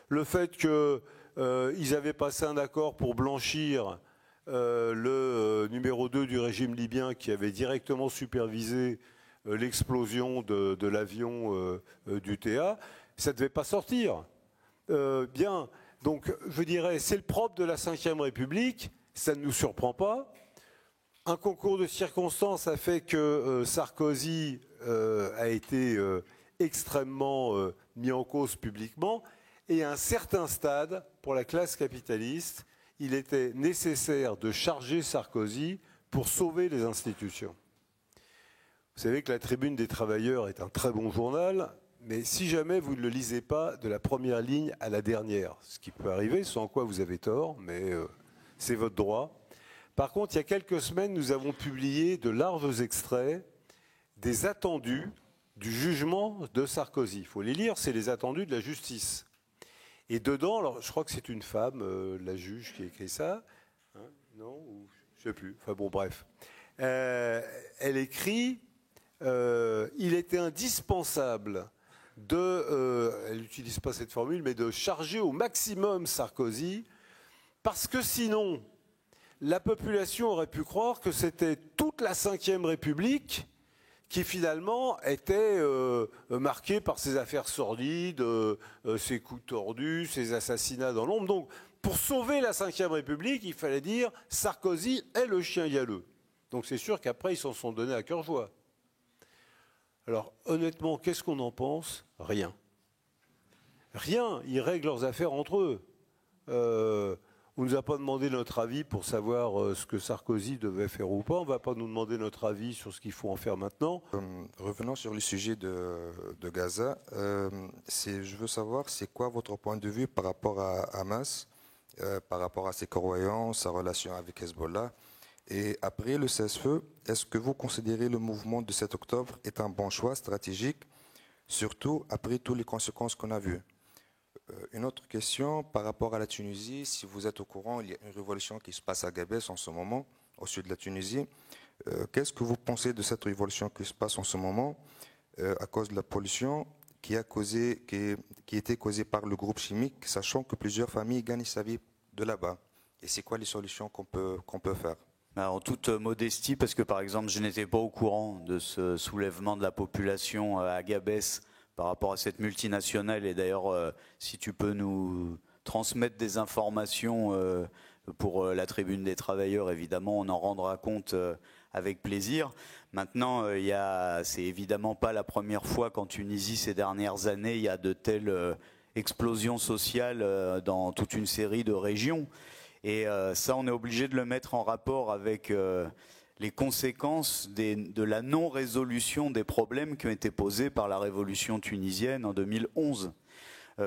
S1: Le fait qu'ils avaient passé un accord pour blanchir le numéro 2 du régime libyen qui avait directement supervisé l'explosion de l'avion du TA, ça ne devait pas sortir. Bien, donc je dirais, c'est le propre de la Ve République, ça ne nous surprend pas. Un concours de circonstances a fait que Sarkozy a été extrêmement mis en cause publiquement, et à un certain stade, pour la classe capitaliste, il était nécessaire de charger Sarkozy pour sauver les institutions. Vous savez que la Tribune des Travailleurs est un très bon journal, mais si jamais vous ne le lisez pas de la première ligne à la dernière, ce qui peut arriver, sans quoi vous avez tort, mais c'est votre droit. Par contre, il y a quelques semaines, nous avons publié de larges extraits des attendus du jugement de Sarkozy. Il faut les lire, c'est les attendus de la justice. Et dedans, alors, je crois que c'est une femme, la juge, qui a écrit ça. Hein, non, ou, je ne sais plus. Enfin bon, bref. Elle écrit il était indispensable elle n'utilise pas cette formule, mais de charger au maximum Sarkozy, parce que sinon, la population aurait pu croire que c'était toute la Ve République qui finalement était marquée par ses affaires sordides, ses coups tordus, ses assassinats dans l'ombre. Donc, pour sauver la Ve République, il fallait dire Sarkozy est le chien galeux. Donc c'est sûr qu'après, ils s'en sont donnés à cœur joie. Alors, honnêtement, qu'est-ce qu'on en pense? Rien. Rien. Ils règlent leurs affaires entre eux. On ne nous a pas demandé notre avis pour savoir ce que Sarkozy devait faire ou pas. On ne va pas nous demander notre avis sur ce qu'il faut en faire maintenant.
S8: Revenons sur le sujet de Gaza. Je veux savoir, c'est quoi votre point de vue par rapport à Hamas, par rapport à ses croyances, sa relation avec Hezbollah? Et après le cessez-feu, est-ce que vous considérez le mouvement de 7 octobre est un bon choix stratégique, surtout après toutes les conséquences qu'on a vues? Une autre question par rapport à la Tunisie. Si vous êtes au courant, il y a une révolution qui se passe à Gabès en ce moment, au sud de la Tunisie. Qu'est-ce que vous pensez de cette révolution qui se passe en ce moment à cause de la pollution qui était causée par le groupe chimique, sachant que plusieurs familles gagnent sa vie de là-bas? Et c'est quoi les solutions qu'on peut faire?
S4: En toute modestie, parce que par exemple, je n'étais pas au courant de ce soulèvement de la population à Gabès par rapport à cette multinationale. Et d'ailleurs, si tu peux nous transmettre des informations pour la Tribune des Travailleurs, évidemment, on en rendra compte avec plaisir. Maintenant, c'est évidemment pas la première fois qu'en Tunisie, ces dernières années, il y a de telles explosions sociales dans toute une série de régions. Et ça, on est obligé de le mettre en rapport avec les conséquences de la non-résolution des problèmes qui ont été posés par la révolution tunisienne en 2011.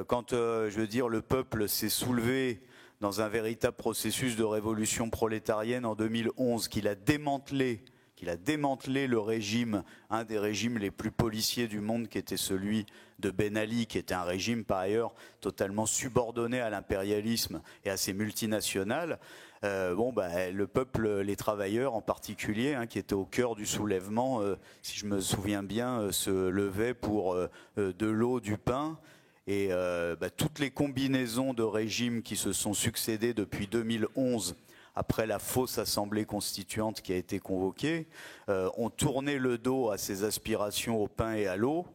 S4: Quand, je veux dire, le peuple s'est soulevé dans un véritable processus de révolution prolétarienne en 2011, qu'il a démantelé le régime, un des régimes les plus policiers du monde, qui était celui de Ben Ali, qui était un régime par ailleurs totalement subordonné à l'impérialisme et à ses multinationales. Le peuple, les travailleurs en particulier, qui étaient au cœur du soulèvement, si je me souviens bien, se levaient pour de l'eau, du pain. Et toutes les combinaisons de régimes qui se sont succédés depuis 2011, après la fausse assemblée constituante qui a été convoquée, ont tourné le dos à ces aspirations au pain et à l'eau,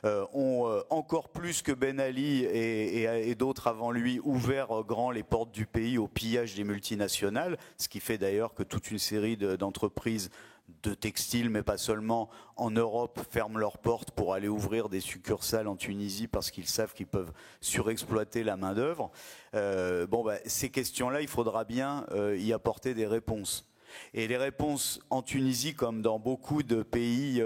S4: ont encore plus que Ben Ali et d'autres avant lui ouvert grand les portes du pays au pillage des multinationales, ce qui fait d'ailleurs que toute une série d'entreprises de textiles, mais pas seulement, en Europe, ferment leurs portes pour aller ouvrir des succursales en Tunisie parce qu'ils savent qu'ils peuvent surexploiter la main-d'œuvre. Ces questions-là, il faudra bien y apporter des réponses. Et les réponses en Tunisie, comme dans beaucoup de pays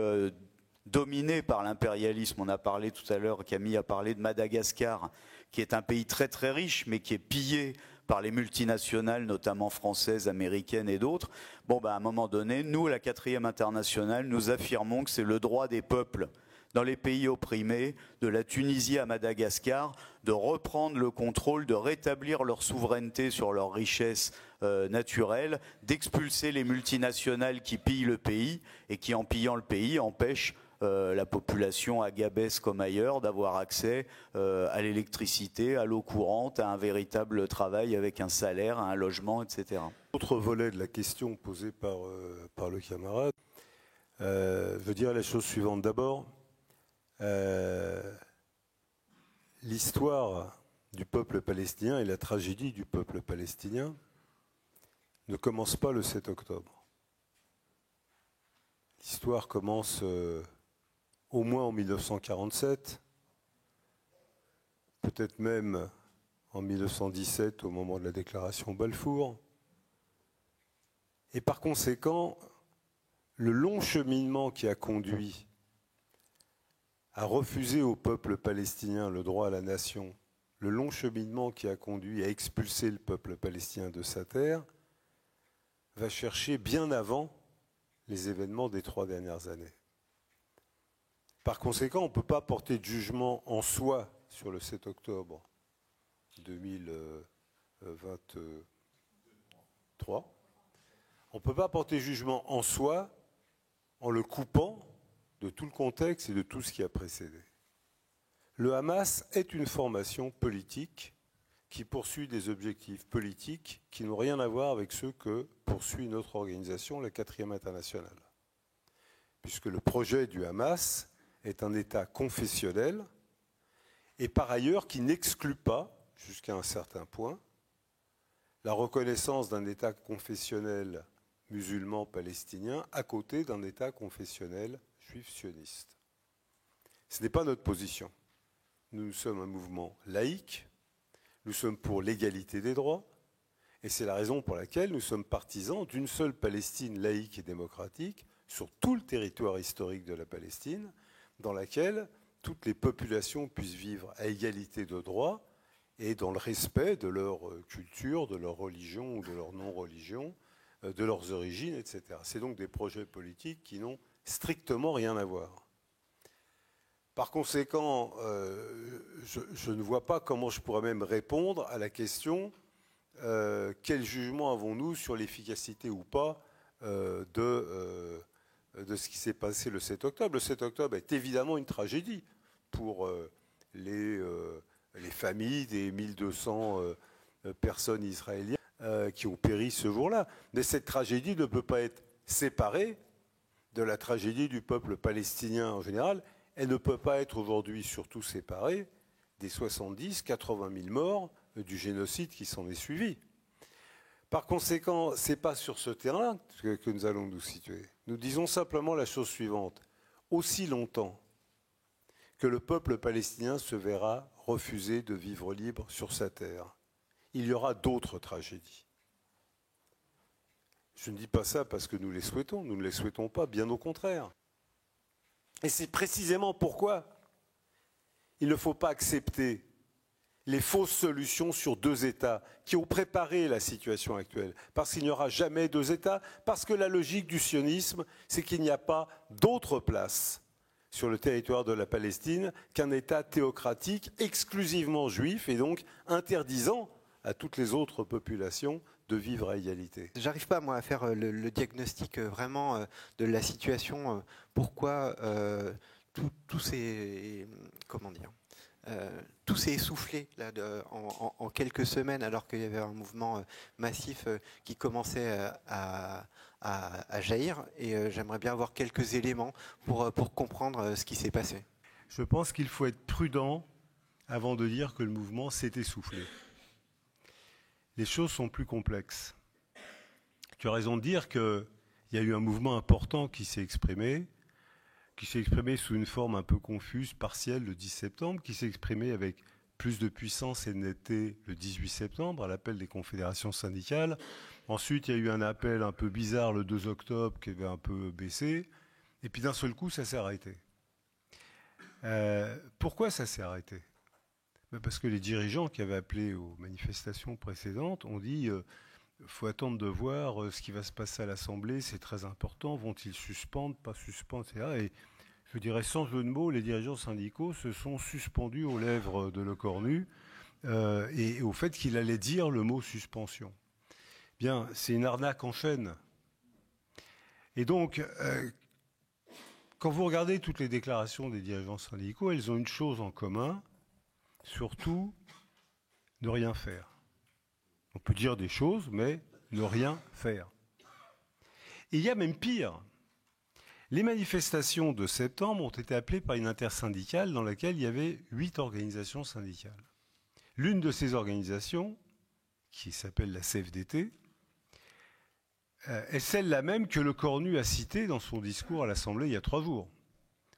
S4: dominés par l'impérialisme, on a parlé tout à l'heure, Camille a parlé de Madagascar, qui est un pays très très riche, mais qui est pillé par les multinationales, notamment françaises, américaines et d'autres. À un moment donné, nous, la 4e internationale, nous affirmons que c'est le droit des peuples dans les pays opprimés, de la Tunisie à Madagascar, de reprendre le contrôle, de rétablir leur souveraineté sur leurs richesses naturelles, d'expulser les multinationales qui pillent le pays et qui, en pillant le pays, empêchent la population à Gabès comme ailleurs d'avoir accès à l'électricité, à l'eau courante, à un véritable travail avec un salaire, à un logement, etc.
S1: Autre volet de la question posée par le camarade, veut dire la chose suivante. D'abord, l'histoire du peuple palestinien et la tragédie du peuple palestinien ne commence pas le 7 octobre. L'histoire commence au moins en 1947, peut-être même en 1917 au moment de la déclaration Balfour. Et par conséquent, le long cheminement qui a conduit à refuser au peuple palestinien le droit à la nation, le long cheminement qui a conduit à expulser le peuple palestinien de sa terre, va chercher bien avant les événements des 3 dernières années. Par conséquent, on ne peut pas porter de jugement en soi sur le 7 octobre 2023. On ne peut pas porter jugement en soi en le coupant de tout le contexte et de tout ce qui a précédé. Le Hamas est une formation politique qui poursuit des objectifs politiques qui n'ont rien à voir avec ceux que poursuit notre organisation, la 4e internationale. Puisque le projet du Hamas est un État confessionnel et par ailleurs qui n'exclut pas, jusqu'à un certain point, la reconnaissance d'un État confessionnel musulman palestinien à côté d'un État confessionnel juif sioniste. Ce n'est pas notre position. Nous sommes un mouvement laïque, nous sommes pour l'égalité des droits, et c'est la raison pour laquelle nous sommes partisans d'une seule Palestine laïque et démocratique sur tout le territoire historique de la Palestine, dans laquelle toutes les populations puissent vivre à égalité de droits et dans le respect de leur culture, de leur religion ou de leur non-religion, de leurs origines, etc. C'est donc des projets politiques qui n'ont strictement rien à voir. Par conséquent, je ne vois pas comment je pourrais même répondre à la question quel jugement avons-nous sur l'efficacité ou pas de ce qui s'est passé le 7 octobre. Le 7 octobre est évidemment une tragédie pour les familles des 1200 personnes israéliennes qui ont péri ce jour-là. Mais cette tragédie ne peut pas être séparée de la tragédie du peuple palestinien en général. Elle ne peut pas être aujourd'hui surtout séparée des 70-80 000 morts du génocide qui s'en est suivi. Par conséquent, ce n'est pas sur ce terrain que nous allons nous situer. Nous disons simplement la chose suivante. Aussi longtemps que le peuple palestinien se verra refuser de vivre libre sur sa terre, il y aura d'autres tragédies. Je ne dis pas ça parce que nous les souhaitons, nous ne les souhaitons pas, bien au contraire. Et c'est précisément pourquoi il ne faut pas accepter les fausses solutions sur deux États qui ont préparé la situation actuelle. Parce qu'il n'y aura jamais deux États, parce que la logique du sionisme, c'est qu'il n'y a pas d'autre place sur le territoire de la Palestine qu'un État théocratique exclusivement juif et donc interdisant à toutes les autres populations de vivre à égalité.
S9: J'arrive pas, moi, à faire le diagnostic vraiment de la situation. Pourquoi tout s'est... Comment dire tout s'est essoufflé là, en quelques semaines, alors qu'il y avait un mouvement massif qui commençait à jaillir. Et j'aimerais bien avoir quelques éléments pour comprendre ce qui s'est passé.
S1: Je pense qu'il faut être prudent avant de dire que le mouvement s'est essoufflé. Les choses sont plus complexes. Tu as raison de dire qu'il y a eu un mouvement important qui s'est exprimé sous une forme un peu confuse, partielle, le 10 septembre, qui s'est exprimé avec plus de puissance et de netteté le 18 septembre, à l'appel des confédérations syndicales. Ensuite, il y a eu un appel un peu bizarre le 2 octobre qui avait un peu baissé. Et puis d'un seul coup, ça s'est arrêté. Pourquoi ça s'est arrêté ? Parce que les dirigeants qui avaient appelé aux manifestations précédentes ont dit faut attendre de voir ce qui va se passer à l'Assemblée, c'est très important, vont-ils suspendre, pas suspendre, etc. Et je dirais sans jeu de mots, les dirigeants syndicaux se sont suspendus aux lèvres de Lecornu et au fait qu'il allait dire le mot suspension. Bien, c'est une arnaque en chaîne. Et donc, quand vous regardez toutes les déclarations des dirigeants syndicaux, elles ont une chose en commun, surtout ne rien faire. On peut dire des choses, mais ne rien faire. Et il y a même pire. Les manifestations de septembre ont été appelées par une intersyndicale dans laquelle il y avait 8 organisations syndicales. L'une de ces organisations, qui s'appelle la CFDT, est celle-là même que Lecornu a citée dans son discours à l'Assemblée il y a 3 jours.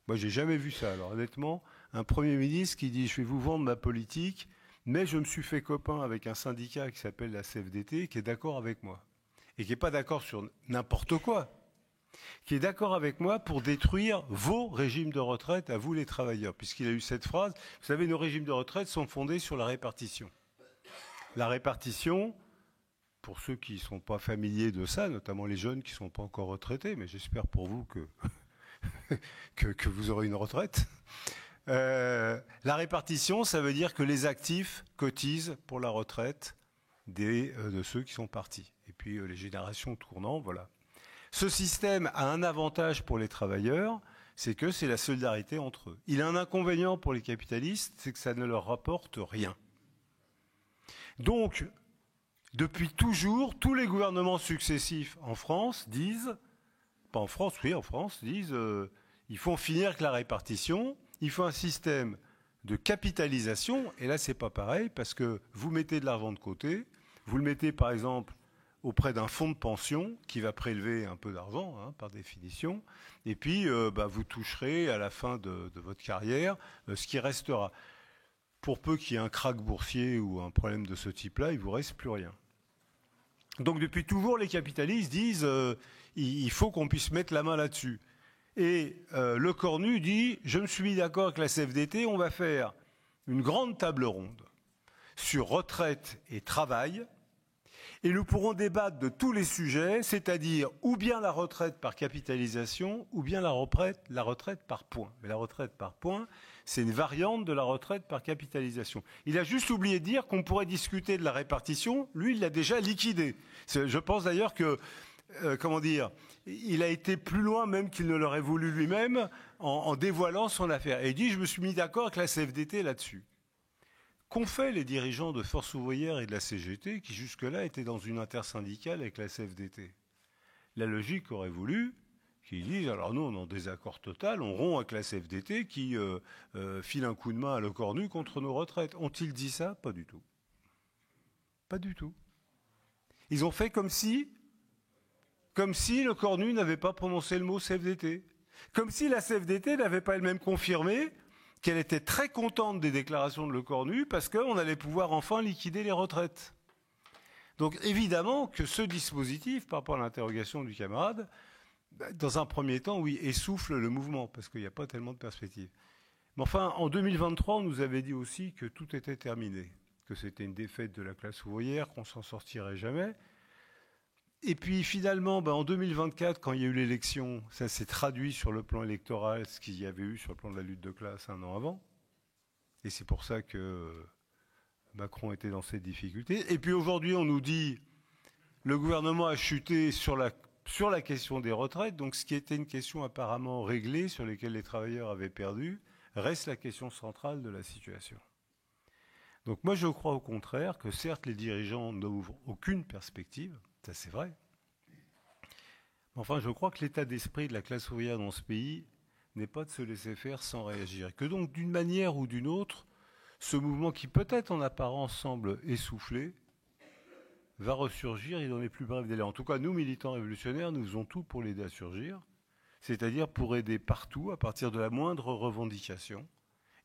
S1: Moi, j'ai jamais vu ça. Alors honnêtement, un Premier ministre qui dit « je vais vous vendre ma politique », mais je me suis fait copain avec un syndicat qui s'appelle la CFDT, qui est d'accord avec moi. Et qui n'est pas d'accord sur n'importe quoi. Qui est d'accord avec moi pour détruire vos régimes de retraite à vous les travailleurs. Puisqu'il a eu cette phrase, vous savez, nos régimes de retraite sont fondés sur la répartition. La répartition, pour ceux qui ne sont pas familiers de ça, notamment les jeunes qui ne sont pas encore retraités, mais j'espère pour vous que vous aurez une retraite. La répartition, ça veut dire que les actifs cotisent pour la retraite de ceux qui sont partis. Et puis les générations tournant, voilà. Ce système a un avantage pour les travailleurs, c'est que c'est la solidarité entre eux. Il a un inconvénient pour les capitalistes, c'est que ça ne leur rapporte rien. Donc, depuis toujours, tous les gouvernements successifs en France disent, pas en France, oui, en France, disent il faut en finir avec la répartition. Il faut un système de capitalisation, et là c'est pas pareil, parce que vous mettez de l'argent de côté, vous le mettez par exemple auprès d'un fonds de pension qui va prélever un peu d'argent, par définition, et puis vous toucherez à la fin de votre carrière ce qui restera. Pour peu qu'il y ait un krach boursier ou un problème de ce type-là, il ne vous reste plus rien. Donc depuis toujours, les capitalistes disent il faut qu'on puisse mettre la main là-dessus. Et Lecornu dit, je me suis mis d'accord avec la CFDT, on va faire une grande table ronde sur retraite et travail, et nous pourrons débattre de tous les sujets, c'est-à-dire ou bien la retraite par capitalisation, ou bien la retraite par points. Mais la retraite par points, c'est une variante de la retraite par capitalisation. Il a juste oublié de dire qu'on pourrait discuter de la répartition, lui il l'a déjà liquidé. Je pense d'ailleurs que il a été plus loin même qu'il ne l'aurait voulu lui-même en dévoilant son affaire. Et il dit, je me suis mis d'accord avec la CFDT là-dessus. Qu'ont fait les dirigeants de Force ouvrière et de la CGT qui jusque-là étaient dans une intersyndicale avec la CFDT ? La logique aurait voulu qu'ils disent, alors nous on est en désaccord total, on rompt avec la CFDT qui file un coup de main à Lecornu contre nos retraites. Ont-ils dit ça ? Pas du tout. Pas du tout. Ils ont fait comme si Lecornu n'avait pas prononcé le mot CFDT. Comme si la CFDT n'avait pas elle-même confirmé qu'elle était très contente des déclarations de Lecornu parce qu'on allait pouvoir enfin liquider les retraites. Donc évidemment que ce dispositif, par rapport à l'interrogation du camarade, dans un premier temps, oui, essouffle le mouvement, parce qu'il n'y a pas tellement de perspectives. Mais enfin, en 2023, on nous avait dit aussi que tout était terminé, que c'était une défaite de la classe ouvrière, qu'on s'en sortirait jamais. Et puis finalement, en 2024, quand il y a eu l'élection, ça s'est traduit sur le plan électoral, ce qu'il y avait eu sur le plan de la lutte de classe un an avant. Et c'est pour ça que Macron était dans cette difficulté. Et puis aujourd'hui, on nous dit le gouvernement a chuté sur la question des retraites. Donc ce qui était une question apparemment réglée, sur laquelle les travailleurs avaient perdu, reste la question centrale de la situation. Donc moi, je crois au contraire que certes, les dirigeants n'ouvrent aucune perspective, ça c'est vrai. Mais enfin, je crois que l'état d'esprit de la classe ouvrière dans ce pays n'est pas de se laisser faire sans réagir. Et que donc, d'une manière ou d'une autre, ce mouvement qui peut-être en apparence semble essoufflé, va ressurgir et dans les plus brefs délais. En tout cas, nous, militants révolutionnaires, nous faisons tout pour l'aider à surgir, c'est-à-dire pour aider partout, à partir de la moindre revendication,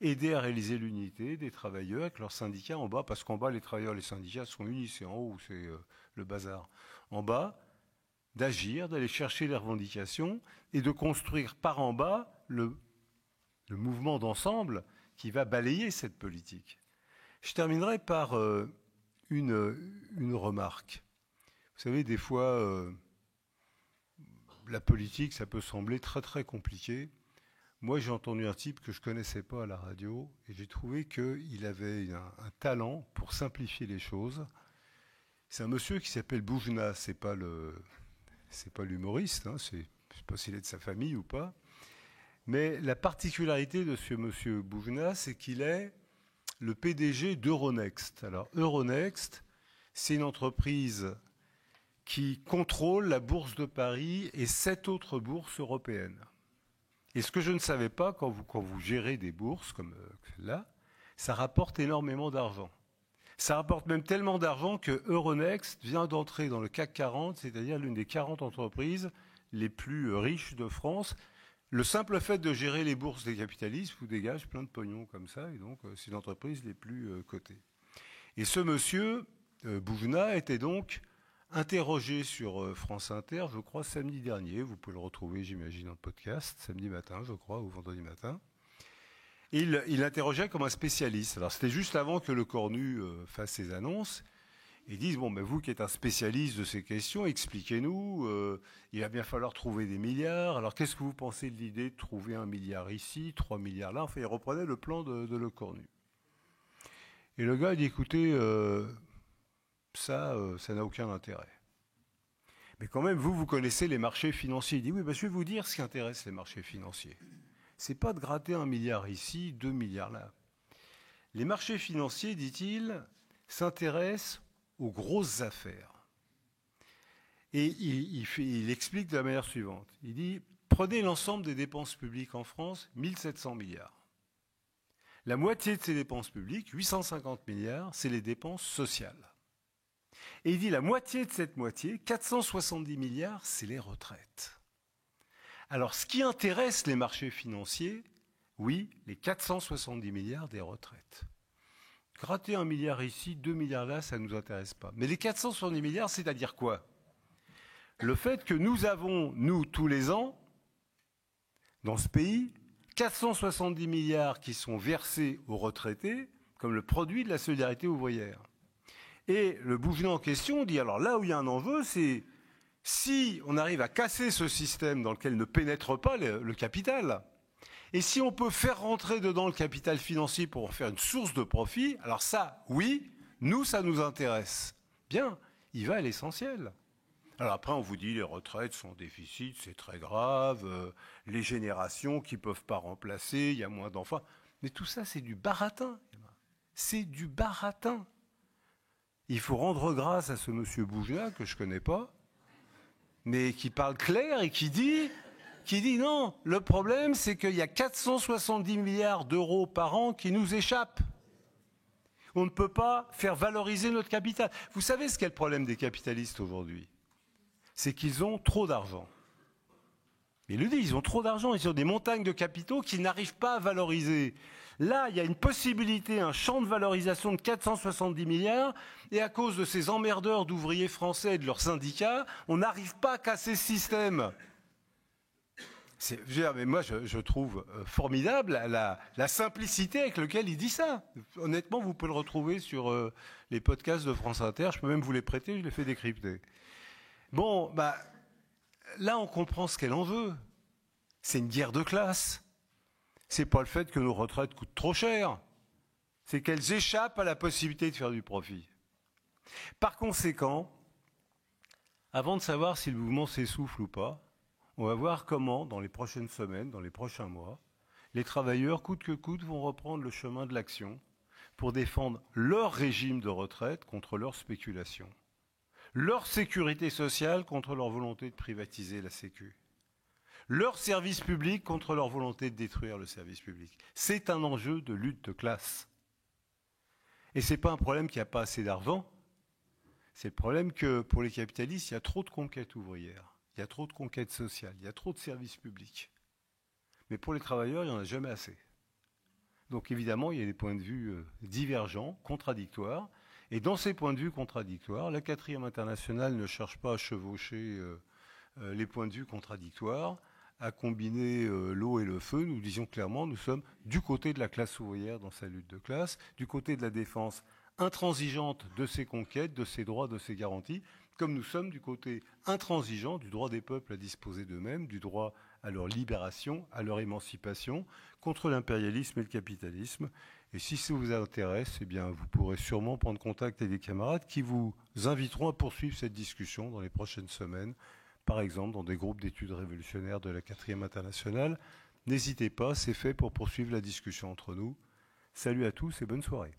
S1: aider à réaliser l'unité des travailleurs avec leurs syndicats en bas, parce qu'en bas, les travailleurs et les syndicats sont unis, c'est en haut où c'est le bazar. En bas, d'agir, d'aller chercher les revendications et de construire par en bas le mouvement d'ensemble qui va balayer cette politique. Je terminerai par une remarque. Vous savez, des fois, la politique, ça peut sembler très très compliqué. Moi, j'ai entendu un type que je ne connaissais pas à la radio et j'ai trouvé qu'il avait un talent pour simplifier les choses. C'est un monsieur qui s'appelle Boujna, c'est pas l'humoriste, hein, je ne sais pas s'il est de sa famille ou pas. Mais la particularité de ce monsieur Boujna, c'est qu'il est le PDG d'Euronext. Alors Euronext, c'est une entreprise qui contrôle la bourse de Paris et 7 autres bourses européennes. Et ce que je ne savais pas, quand vous gérez des bourses comme celle-là, ça rapporte énormément d'argent. Ça rapporte même tellement d'argent que Euronext vient d'entrer dans le CAC 40, c'est-à-dire l'une des 40 entreprises les plus riches de France. Le simple fait de gérer les bourses des capitalistes vous dégage plein de pognon comme ça, et donc c'est l'entreprise les plus cotées. Et ce monsieur, Boujna, était donc interrogé sur France Inter, je crois, samedi dernier. Vous pouvez le retrouver, j'imagine, en podcast, samedi matin, je crois, ou vendredi matin. Il l'interrogeait comme un spécialiste. Alors, c'était juste avant que le Cornu fasse ses annonces. Ils disent, bon, vous qui êtes un spécialiste de ces questions, expliquez-nous, il va bien falloir trouver des milliards. Alors, qu'est-ce que vous pensez de l'idée de trouver 1 milliard ici, 3 milliards là? Enfin, il reprenait le plan de Le Cornu. Et le gars dit, écoutez, ça n'a aucun intérêt. Mais quand même, vous connaissez les marchés financiers. Il dit, oui, je vais vous dire ce qui intéresse les marchés financiers. C'est pas de gratter 1 milliard ici, 2 milliards là. Les marchés financiers, dit-il, s'intéressent aux grosses affaires. Et il explique de la manière suivante. Il dit, prenez l'ensemble des dépenses publiques en France, 1700 milliards. La moitié de ces dépenses publiques, 850 milliards, c'est les dépenses sociales. Et il dit, la moitié de cette moitié, 470 milliards, c'est les retraites. Alors, ce qui intéresse les marchés financiers, oui, les 470 milliards des retraites. Gratter 1 milliard ici, 2 milliards là, ça ne nous intéresse pas. Mais les 470 milliards, c'est-à-dire quoi? Le fait que nous avons, nous, tous les ans, dans ce pays, 470 milliards qui sont versés aux retraités comme le produit de la solidarité ouvrière. Et le Boujna en question dit, alors là où il y a un enjeu, c'est si on arrive à casser ce système dans lequel ne pénètre pas le capital, et si on peut faire rentrer dedans le capital financier pour en faire une source de profit, alors ça, oui, nous, ça nous intéresse. Bien, il va à l'essentiel. Alors après, on vous dit, les retraites sont en déficit, c'est très grave, les générations qui ne peuvent pas remplacer, il y a moins d'enfants. Mais tout ça, c'est du baratin. C'est du baratin. Il faut rendre grâce à ce monsieur Boujna, que je ne connais pas, mais qui parle clair et qui dit non, le problème c'est qu'il y a 470 milliards d'euros par an qui nous échappent. On ne peut pas faire valoriser notre capital. Vous savez ce qu'est le problème des capitalistes aujourd'hui? C'est qu'ils ont trop d'argent. Ils le disent, ils ont trop d'argent, ils ont des montagnes de capitaux qu'ils n'arrivent pas à valoriser. Là, il y a une possibilité, un champ de valorisation de 470 milliards, et à cause de ces emmerdeurs d'ouvriers français et de leurs syndicats, on n'arrive pas à casser ce système. Mais moi, je trouve formidable la simplicité avec laquelle il dit ça. Honnêtement, vous pouvez le retrouver sur les podcasts de France Inter. Je peux même vous les prêter, je les fais décrypter. Bon, là, on comprend ce qu'elle en veut. C'est une guerre de classe. C'est pas le fait que nos retraites coûtent trop cher. C'est qu'elles échappent à la possibilité de faire du profit. Par conséquent, avant de savoir si le mouvement s'essouffle ou pas, on va voir comment, dans les prochaines semaines, dans les prochains mois, les travailleurs, coûte que coûte, vont reprendre le chemin de l'action pour défendre leur régime de retraite contre leur spéculation, leur sécurité sociale contre leur volonté de privatiser la Sécu, leur service public contre leur volonté de détruire le service public. C'est un enjeu de lutte de classe. Et ce n'est pas un problème qu'il n'y a pas assez d'argent, c'est le problème que pour les capitalistes, il y a trop de conquêtes ouvrières, il y a trop de conquêtes sociales, il y a trop de services publics. Mais pour les travailleurs, il n'y en a jamais assez. Donc évidemment, il y a des points de vue divergents, contradictoires. Et dans ces points de vue contradictoires, la 4e internationale ne cherche pas à chevaucher les points de vue contradictoires, à combiner l'eau et le feu. Nous disions clairement, nous sommes du côté de la classe ouvrière dans sa lutte de classe, du côté de la défense intransigeante de ses conquêtes, de ses droits, de ses garanties, comme nous sommes du côté intransigeant du droit des peuples à disposer d'eux-mêmes, du droit à leur libération, à leur émancipation, contre l'impérialisme et le capitalisme. Et si ça vous intéresse, eh bien, vous pourrez sûrement prendre contact avec des camarades qui vous inviteront à poursuivre cette discussion dans les prochaines semaines, par exemple dans des groupes d'études révolutionnaires de la 4e internationale. N'hésitez pas, c'est fait pour poursuivre la discussion entre nous. Salut à tous et bonne soirée.